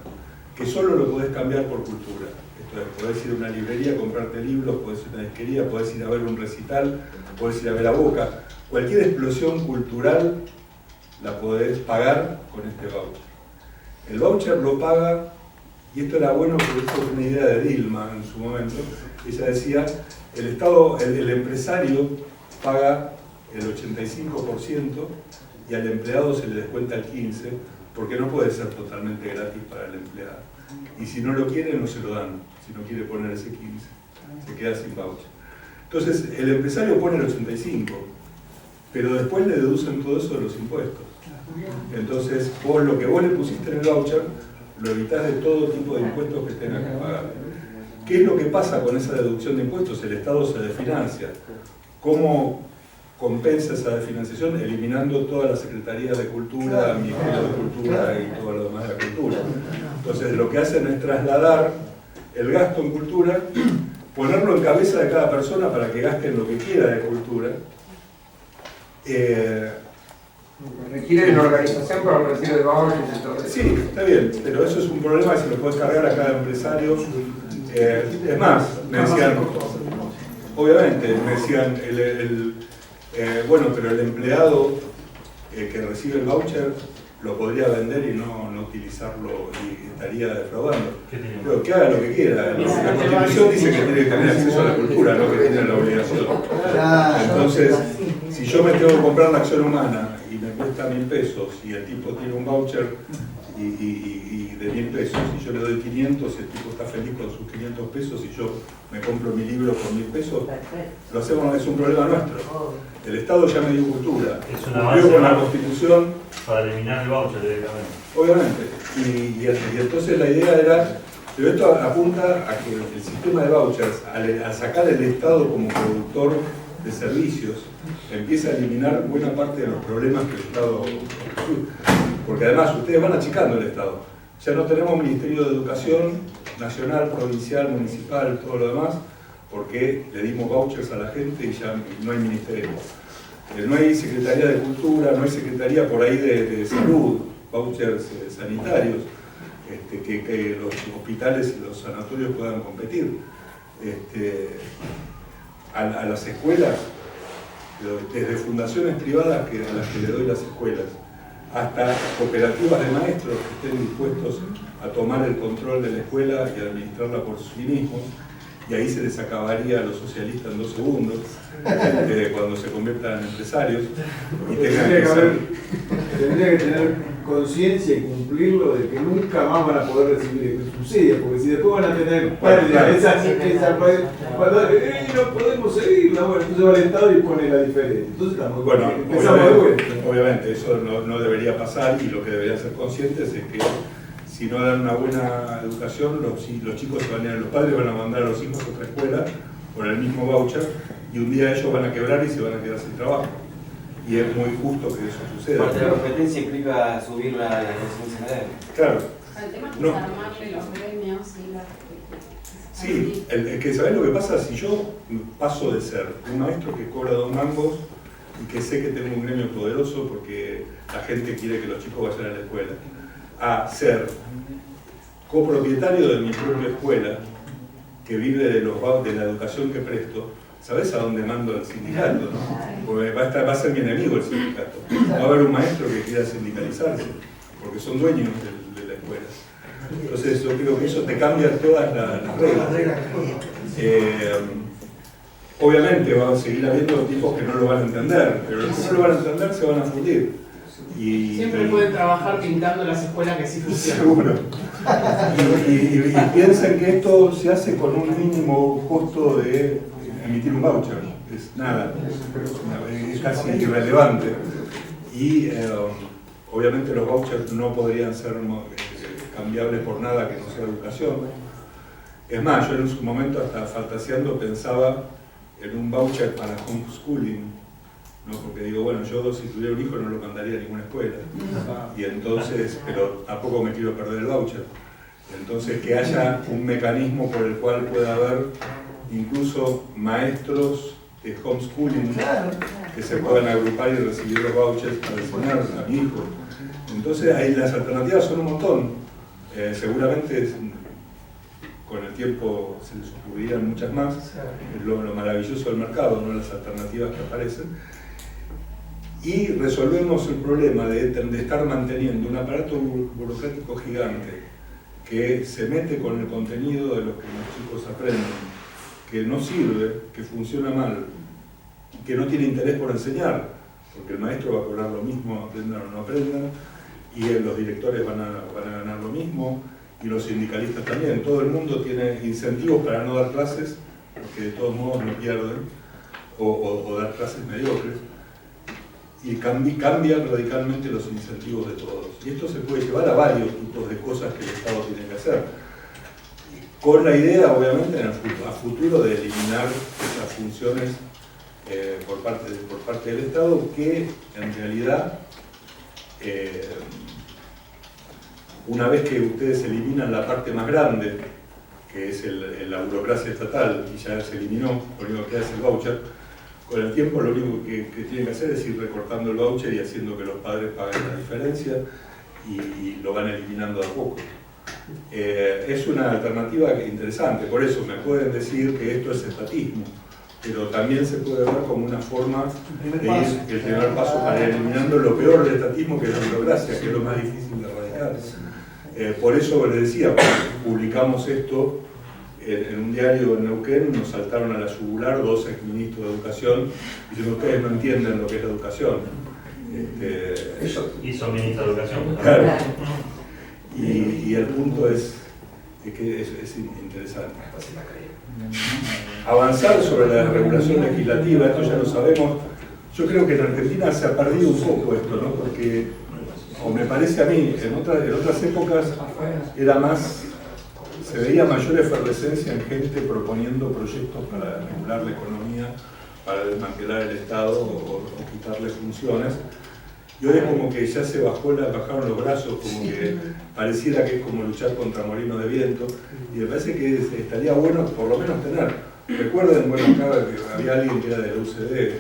que solo lo podés cambiar por cultura. Esto es, podés ir a una librería, comprarte libros, podés ir a una disquería, podés ir a ver un recital, podés ir a ver a Boca. Cualquier explosión cultural la podés pagar con este voucher. El voucher lo paga, y esto era bueno porque esto es una idea de Dilma en su momento. Ella decía, el Estado, el empresario paga el 85% y al empleado se le descuenta el 15%, porque no puede ser totalmente gratis para el empleado. Y si no lo quiere, no se lo dan. Si no quiere poner ese 15%, se queda sin voucher. Entonces, el empresario pone el 85%, pero después le deducen todo eso de los impuestos. Entonces, vos lo que vos le pusiste en el voucher, lo evitás de todo tipo de impuestos que tengas que pagar. ¿Qué es lo que pasa con esa deducción de impuestos? El Estado se desfinancia. ¿Cómo compensa esa desfinanciación? Eliminando toda la Secretaría de Cultura, Ministerio de Cultura y todo lo demás de la cultura. Entonces, lo que hacen es trasladar el gasto en cultura, ponerlo en cabeza de cada persona para que gasten lo que quiera de cultura. Requiere una organización para el retiro de vouchers y todo eso. Sí, está bien, pero eso es un problema que se lo puede cargar a cada empresario. Es más, me decían, obviamente, me decían, bueno, pero el empleado que recibe el voucher lo podría vender y no utilizarlo y estaría defraudando. Pero que haga lo que quiera. La Constitución dice que tiene que tener acceso a la cultura, no que tiene la obligación. Entonces, si yo me tengo que comprar una acción humana y me cuesta 1.000 pesos y el tipo tiene un voucher y de 1.000 pesos y yo le doy 500 y el tipo está feliz con sus 500 pesos y yo me compro mi libro por 1.000 pesos, lo hacemos, es un problema nuestro. El Estado ya me dio cultura, cumplió con la Constitución. Para eliminar el voucher directamente. Obviamente, y entonces la idea era, pero esto apunta a que el sistema de vouchers, al sacar el Estado como productor de servicios, empieza a eliminar buena parte de los problemas que el Estado... Porque además ustedes van achicando el Estado. Ya no tenemos Ministerio de Educación nacional, provincial, municipal, todo lo demás, porque le dimos vouchers a la gente y ya no hay ministerio. No hay Secretaría de Cultura, no hay Secretaría por ahí de Salud, vouchers sanitarios, que los hospitales y los sanatorios puedan competir. A las escuelas, desde fundaciones privadas a las que le doy las escuelas, hasta cooperativas de maestros que estén dispuestos a tomar el control de la escuela y administrarla por sí mismos, y ahí se les acabaría a los socialistas en 2 segundos, cuando se conviertan en empresarios. Y tendría que tener conciencia y cumplirlo de que nunca más van a poder recibir subsidios, porque si después van a tener pérdidas, no podemos seguirla, bueno, entonces va al Estado y pone la diferencia. Entonces estamos, bueno, empezamos de vuelta. Obviamente eso no debería pasar, y lo que deberían ser conscientes es que si no dan una buena educación, los chicos se van a ir, los padres van a mandar a los hijos a otra escuela por el mismo voucher, y un día ellos van a quebrar y se van a quedar sin trabajo. Y es muy justo que eso suceda. Parte de la competencia implica subir la licencia de... Claro. El tema es No. armarle los gremios y las... Sí, el que ¿sabés lo que pasa? Si yo paso de ser un maestro que cobra 2 mangos y que sé que tengo un gremio poderoso porque la gente quiere que los chicos vayan a la escuela, a ser copropietario de mi propia escuela, que vive de la educación que presto, ¿sabés a dónde mando al sindicato? ¿No? Porque va a ser mi enemigo el sindicato. Va a haber un maestro que quiera sindicalizarse, porque son dueños de la escuela. Entonces yo creo que eso te cambia todas las reglas. Obviamente van a seguir habiendo tipos que no lo van a entender, pero los que no lo van a entender se van a fundir. Y, Siempre pueden trabajar pintando las escuelas que sí funcionan. seguro. Y piensen que esto se hace con un mínimo costo de emitir un voucher. Es nada, es casi irrelevante. Y obviamente los vouchers no podrían ser cambiables por nada que no sea educación. Es más, yo en su momento, hasta fantaseando, pensaba en un voucher para homeschooling, ¿no? Porque digo, bueno, yo si tuviera un hijo no lo mandaría a ninguna escuela. Y entonces, pero tampoco me quiero perder el voucher. Entonces, que haya un mecanismo por el cual pueda haber incluso maestros de homeschooling que se puedan agrupar y recibir los vouchers para enseñar a mi hijo. Entonces, ahí las alternativas son un montón. Seguramente con el tiempo se les ocurrirían muchas más. Es lo maravilloso del mercado, ¿no? Las alternativas que aparecen. Y resolvemos el problema de estar manteniendo un aparato burocrático gigante que se mete con el contenido de lo que los chicos aprenden, que no sirve, que funciona mal, que no tiene interés por enseñar, porque el maestro va a cobrar lo mismo, aprendan o no aprendan, y los directores van a ganar lo mismo, y los sindicalistas también. Todo el mundo tiene incentivos para no dar clases, porque de todos modos no pierden, o dar clases mediocres, y cambian radicalmente los incentivos de todos. Y esto se puede llevar a varios tipos de cosas que el Estado tiene que hacer, con la idea, obviamente, a futuro de eliminar esas funciones por parte del Estado, que en realidad, una vez que ustedes eliminan la parte más grande, que es la burocracia estatal, y ya se eliminó, lo único que queda es el voucher, con el tiempo lo único que tienen que hacer es ir recortando el voucher y haciendo que los padres paguen la diferencia, y lo van eliminando de a poco. Es una alternativa interesante, por eso me pueden decir que esto es estatismo, pero también se puede ver como una forma de ir el primer paso para ir eliminando lo peor del estatismo, que es la burocracia, que es lo más difícil de erradicar. Por eso les decía, cuando publicamos esto en un diario en Neuquén, nos saltaron a la yugular 2 exministros de educación diciendo: ustedes no entienden lo que es la educación. Eso hizo ministro de Educación. Claro. Y el punto es que es interesante. Avanzar sobre la regulación legislativa, esto ya lo sabemos. Yo creo que en Argentina se ha perdido un poco esto, ¿no? Porque, o me parece a mí, en otras épocas era más, se veía mayor efervescencia en gente proponiendo proyectos para regular la economía, para desmantelar el Estado o quitarle funciones. Y hoy es como que ya se bajaron los brazos, como que pareciera que es como luchar contra molinos de viento, y me parece que estaría bueno por lo menos tener. Recuerden, bueno, acá que había alguien que era de la UCD,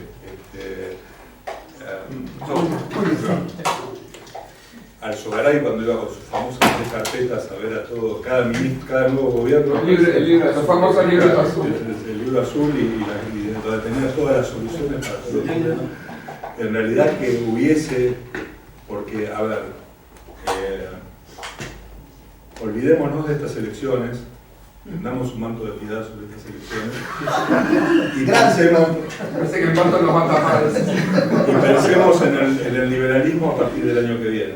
Alzogaray, cuando iba con sus famosas 3 carpetas a ver a todo, cada nuevo gobierno. Los famosos libros azules. El libro azul y donde tenía todas las soluciones para todos los problemas. En realidad que hubiese, porque, a ver, olvidémonos de estas elecciones, tendamos un manto de piedad sobre estas elecciones y Parece que el manto nos va a tapar. y pensemos en el liberalismo a partir del año que viene.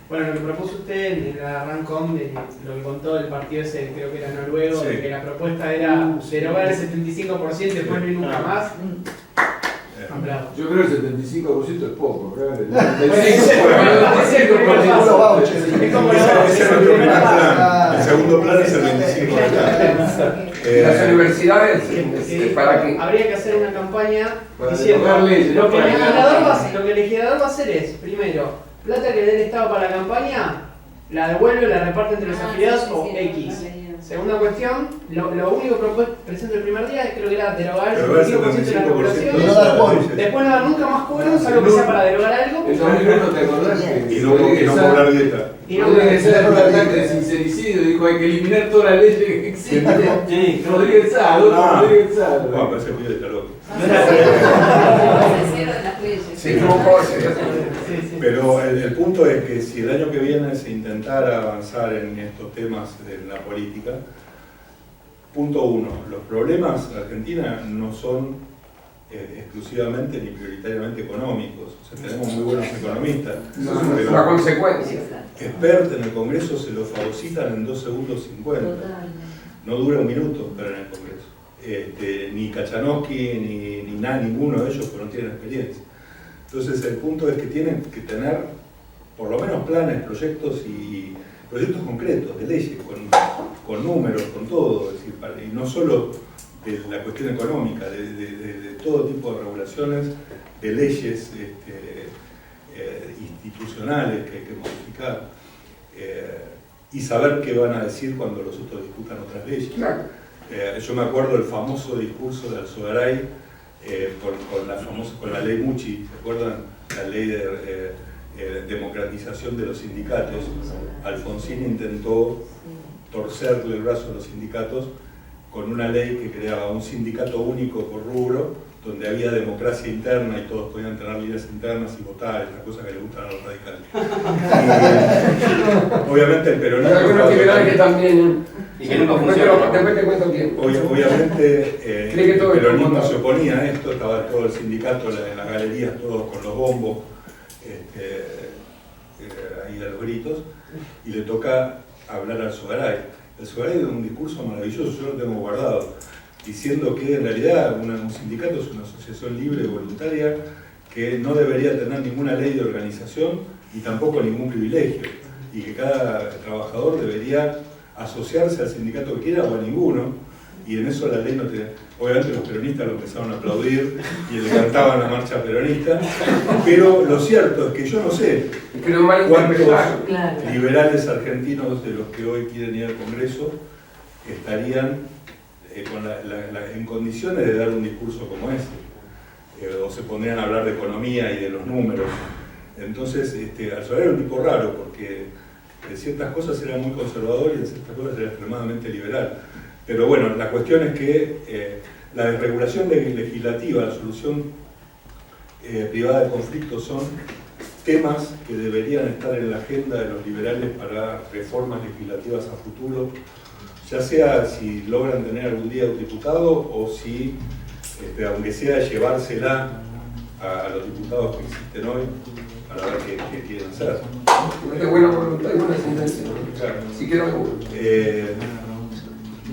Bueno, lo que propuso usted en la RANCOM, de lo que contó el partido ese, creo que era noruego, Sí. de que la propuesta era derogar el 75% y después no ir nunca más. Bravo. Yo creo que el 75% es poco, ¿verdad? El Es como Ese es el primer plan. El segundo plan es el 25 de acá. Las universidades, ¿para qué? Habría que hacer una campaña Para diciendo derogar leyes, lo no que para el derogar legislador va a hacer es, primero, plata que dé el Estado para la campaña, la devuelve o la reparte entre los afiliados o X. Segunda cuestión, lo único que presento el primer día creo que era derogar el 75% de la regulación. Después no dar nunca más cobros, salvo que sea para derogar algo. En 2001, ¿te acordás? Y no cobrar dieta. Y no Rodríguez Sá, un ataque de sincericidio, dijo: hay que eliminar todas las leyes que existen. Rodríguez Sá, Rodríguez Sá. Bueno, parece que está loco. Se equivocó. Pero el punto es que si el año que viene se intentara avanzar en estos temas en la política, punto 1, los problemas de Argentina no son exclusivamente ni prioritariamente económicos. O sea, tenemos muy buenos economistas. Es una consecuencia. Expert en el Congreso se lo fagocitan en 2 segundos 50. No dura un minuto esperar en el Congreso. Ni Kachanowski, ni ninguno de ellos, porque no tienen experiencia. Entonces el punto es que tienen que tener por lo menos planes, proyectos y proyectos concretos de leyes, con números, con todo, es decir, y no solo de la cuestión económica, de todo tipo de regulaciones, de leyes institucionales que hay que modificar, y saber qué van a decir cuando los otros discutan otras leyes. Yo me acuerdo del famoso discurso de Alzogaray con la ley Mucci, ¿se acuerdan? La ley de democratización de los sindicatos. Alfonsín intentó torcerle el brazo a los sindicatos con una ley que creaba un sindicato único por rubro, donde había democracia interna y todos podían tener líderes internas y votar, esas cosas que le gustan a los radicales. Obviamente el peronismo... Hay algunos liberales que también... Y que nunca funcionó. Después te cuento quién. Obviamente el peronismo se oponía a esto, estaba todo el sindicato en las galerías, todos con los bombos, ahí a los gritos, y le toca hablar al Alzogaray. El Alzogaray dio un discurso maravilloso, yo lo tengo guardado, diciendo que en realidad un sindicato es una asociación libre y voluntaria que no debería tener ninguna ley de organización y tampoco ningún privilegio, y que cada trabajador debería asociarse al sindicato que quiera o a ninguno, y en eso la ley no te... Obviamente los peronistas lo empezaron a aplaudir y le cantaban la marcha peronista, pero lo cierto es que yo no sé cuántos liberales argentinos de los que hoy quieren ir al Congreso estarían en condiciones de dar un discurso como ese, o se pondrían a hablar de economía y de los números. Entonces, Alzogaray era un tipo raro, porque de ciertas cosas era muy conservador y de ciertas cosas era extremadamente liberal. Pero bueno, la cuestión es que la desregulación legislativa, la solución privada de conflictos son temas que deberían estar en la agenda de los liberales para reformas legislativas a futuro, ya sea si logran tener algún día un diputado o si, aunque sea llevársela a los diputados que existen hoy, para ver qué quieren hacer. De buena voluntad y buenas intenciones. Claro. Si quiero alguno.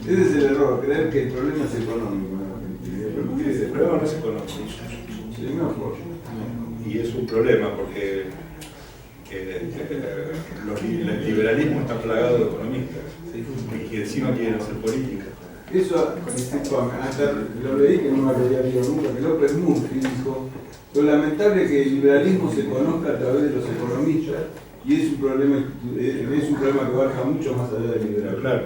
Ese es el error, creer que el problema es económico. El problema no es económico. Sí, no, y es un problema porque el liberalismo está plagado de economistas y que encima quieren hacer política. Eso, lo leí que no me había leído nunca, que López Murphy dijo: lo lamentable es que el liberalismo se conozca a través de los economistas, y es un problema que baja mucho más allá del liberalismo. Claro.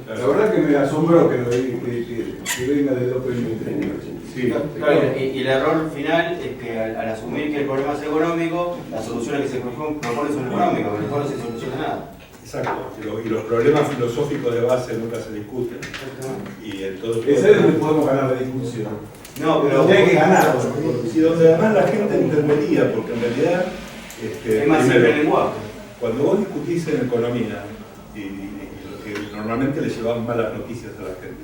La verdad que me asombró que venga de López Murphy. Sí. Claro, y el error final es que al asumir que el problema es económico, las soluciones que se proponen son económicas, pero después no se soluciona nada. Exacto, y los problemas filosóficos de base nunca se discuten. Y entonces, Ese es donde podemos ganar la discusión. No, pero hay que ganar. Y donde además la gente entendería, porque en realidad es más simple el lenguaje. Cuando vos discutís en economía, y lo que normalmente le llevaban malas noticias a la gente,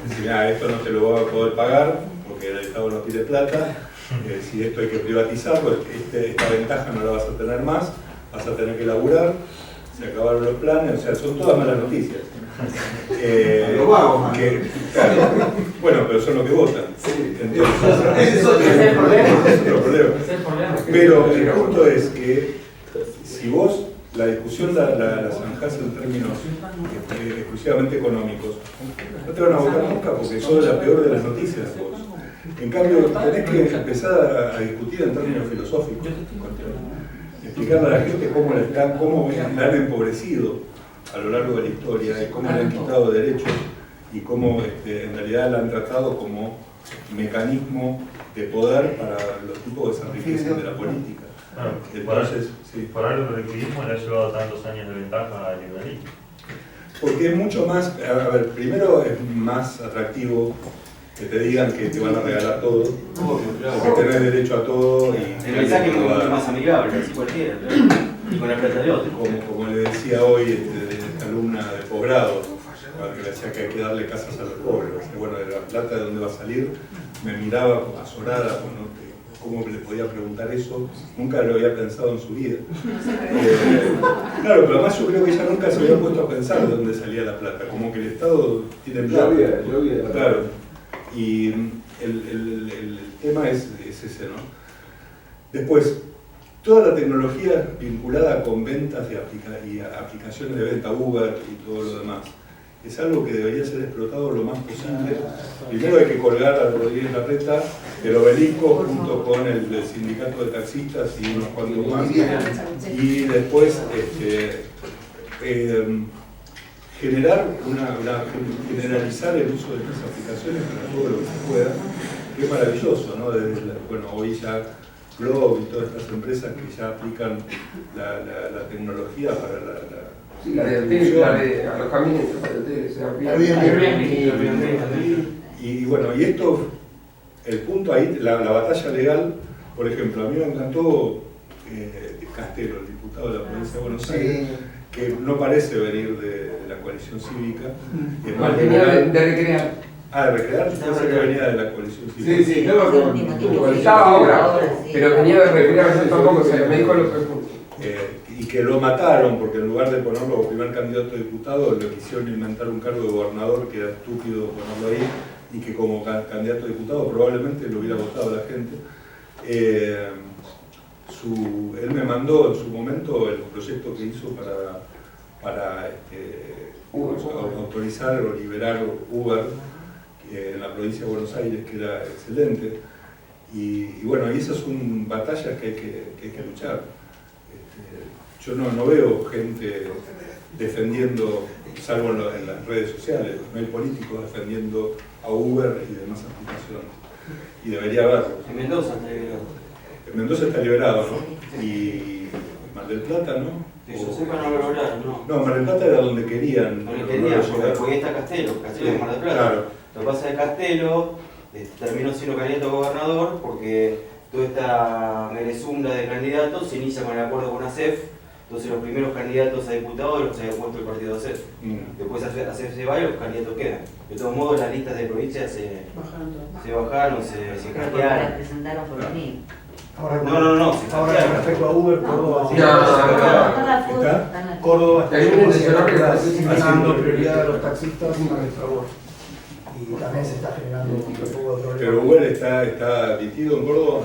decir, esto no te lo va a poder pagar porque el Estado no tiene plata, si esto hay que privatizarlo, esta ventaja no la vas a tener más, vas a tener que laburar, se acabaron los planes, o sea, son todas malas noticias. Claro, bueno, pero son los que votan. Entonces, ese es el problema. es otro problema. Es el problema. Pero el punto es que si vos la discusión la zanjás en términos exclusivamente económicos, no te van a votar nunca porque sos la peor de las noticias vos. En cambio, tenés que empezar a discutir en términos filosóficos. Explicarle a la gente cómo la han empobrecido a lo largo de la historia y cómo le han quitado derechos y cómo en realidad la han tratado como mecanismo de poder para los tipos que se enriquecen de la política. Claro, Entonces, por algo el colectivismo le ha llevado tantos años de ventaja al liberalismo. Porque es mucho más, a ver, primero es más atractivo que te digan que te van a regalar todo, porque tenés derecho a todo y el mensaje es mucho más amigable, así cualquiera, y con la plata de otro. como le decía hoy esta alumna de posgrado, que le decía que hay que darle casas a los pobres. bueno, de la plata de dónde va a salir, me miraba azorada, bueno, cómo le podía preguntar eso, nunca lo había pensado en su vida. Claro, pero además yo creo que ella nunca se había puesto a pensar de dónde salía la plata, como que el Estado tiene plata. Yo había. Claro, y el tema es ese, ¿no? Después, toda la tecnología vinculada con ventas y aplicaciones de venta, Uber y todo lo demás, es algo que debería ser explotado lo más posible. Primero hay que colgar a Rodríguez Larreta el obelisco junto con el sindicato de taxistas y unos cuantos más. Y después generalizar el uso de estas aplicaciones para todo lo que se pueda, que es maravilloso, ¿no? Bueno, hoy ya Globo y todas estas empresas que ya aplican la tecnología para la de alojamiento, y bueno, y esto, el punto ahí, la batalla legal, por ejemplo, a mí me encantó Castelo, el diputado de la provincia de Buenos Aires, que no parece venir de la coalición cívica. Venía de Recrear. Ah, de Recrear, yo pensé que venía de la coalición cívica. Sí, claro. Estaba ahora, pero venía de Recrear, yo tampoco sé, me dijo los puntos. Y que lo mataron porque en lugar de ponerlo como primer candidato a diputado le quisieron inventar un cargo de gobernador, que era estúpido ponerlo ahí, y que como candidato a diputado probablemente lo hubiera votado la gente. Él me mandó en su momento el proyecto que hizo para autorizar o liberar Uber en la provincia de Buenos Aires, que era excelente. Y bueno, y esas son batallas que hay que luchar. Yo no veo gente defendiendo, salvo en las redes sociales, no hay políticos defendiendo a Uber y demás aplicaciones. Y debería haberlo. En Mendoza está liberado. En Mendoza está liberado, ¿no? Y Mar del Plata, ¿no? Que yo sepa no lo lograron, ¿no? No, Mar del Plata era donde querían. Donde querían, porque ahí está Castelo de Mar del Plata. Claro. Lo que pasa es que Castelo terminó siendo candidato a gobernador porque toda esta merezumba de candidatos se inicia con el acuerdo con ASEF. Entonces los primeros candidatos a diputados los había puesto el partido ASEF. Después ASEF se va y los candidatos quedan. De todos modos las listas de provincias se bajaron, se hackearon. presentaron por venir. No, se Ahora con respecto a Uber, Córdoba Córdoba está dando prioridad a los taxistas a favor. Y también se está generando un poco de problema. Pero Uber está metido en Córdoba.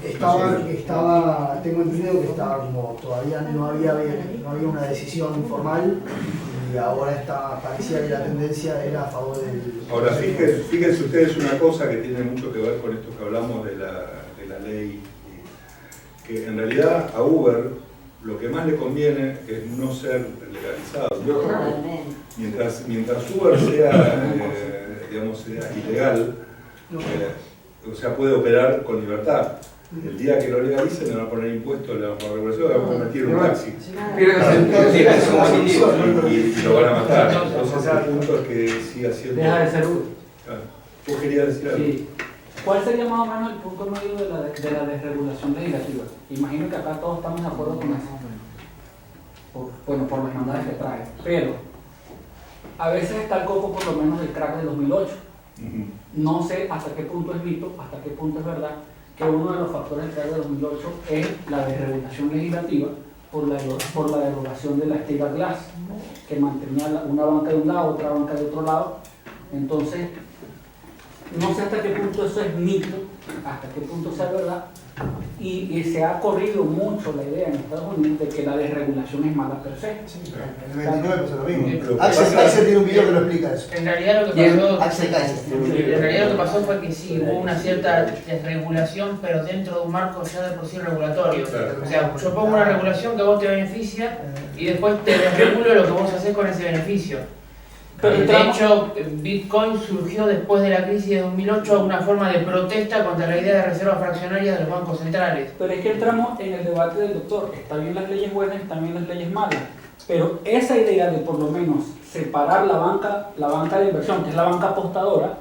Estaba, tengo entendido que estaba como todavía no había una decisión formal y ahora parecía que la tendencia era a favor del... Ahora fíjense ustedes una cosa que tiene mucho que ver con esto que hablamos de la ley, que en realidad a Uber lo que más le conviene es no ser legalizado. Mientras Uber sea ilegal, o sea, puede operar con libertad. El día que lo legalicen le van a poner impuestos, le van a poner regulación, le van a convertir en un taxi. Y lo van a matar. Entonces el punto es que siga siendo... Deja de ser Uber. ¿Vos querías decir algo? Sí. ¿Cuál sería más o menos el punto medio de la desregulación legislativa? Imagino que acá todos estamos de acuerdo con eso. Por las mandadas que trae. Pero a veces está el coco por lo menos del crack del 2008. No sé hasta qué punto es mito, hasta qué punto es verdad, que uno de los factores del crack del 2008 es la desregulación legislativa por la derogación de la Estigma-Glass, que mantenía una banca de un lado, otra banca de otro lado. Entonces, no sé hasta qué punto eso es mito, hasta qué punto sea verdad, y se ha corrido mucho la idea en Estados Unidos de que la desregulación es mala per se. Sí, en el 29 pasó lo mismo. Axel tiene un video que lo explica eso. En realidad lo que pasó fue que sí, hubo una cierta desregulación, pero dentro de un marco ya de por sí regulatorio. O sea, yo pongo una regulación que a vos te beneficia y después te desregulo lo que vos haces con ese beneficio. Pero de hecho, Bitcoin surgió después de la crisis de 2008 como una forma de protesta contra la idea de reservas fraccionarias de los bancos centrales. Pero es que entramos en el debate del doctor. Están bien las leyes buenas, están bien las leyes malas. Pero esa idea de por lo menos separar la banca de inversión, que es la banca apostadora,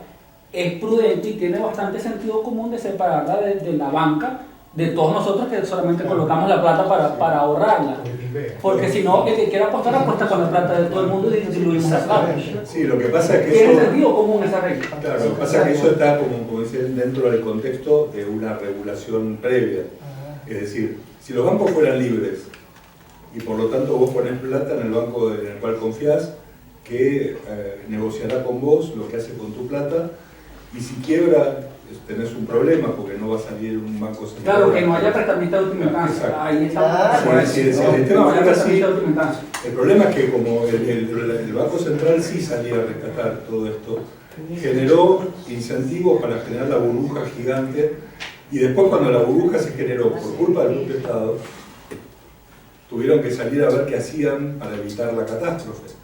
es prudente y tiene bastante sentido común de separarla de la banca de todos nosotros que solamente colocamos la plata para ahorrarla. Porque si no, el que quiera apostar apuesta con la plata de todo el mundo y diluimos la plata. Sí, lo que pasa es que ¿Tiene eso... sentido común esa regla? Claro, lo que pasa es que eso está, como dicen, dentro del contexto de una regulación previa. Es decir, si los bancos fueran libres y por lo tanto vos ponés plata en el banco en el cual confiás, que negociará con vos lo que hace con tu plata, y si quiebra tenés un problema porque no va a salir un banco central. Claro, que no haya prestamista de última instancia. Ahí está. Sí, si el sistema fuera así, el problema es que como el Banco Central sí salía a rescatar todo esto, generó incentivos para generar la burbuja gigante, y después cuando la burbuja se generó por culpa del propio Estado, tuvieron que salir a ver qué hacían para evitar la catástrofe.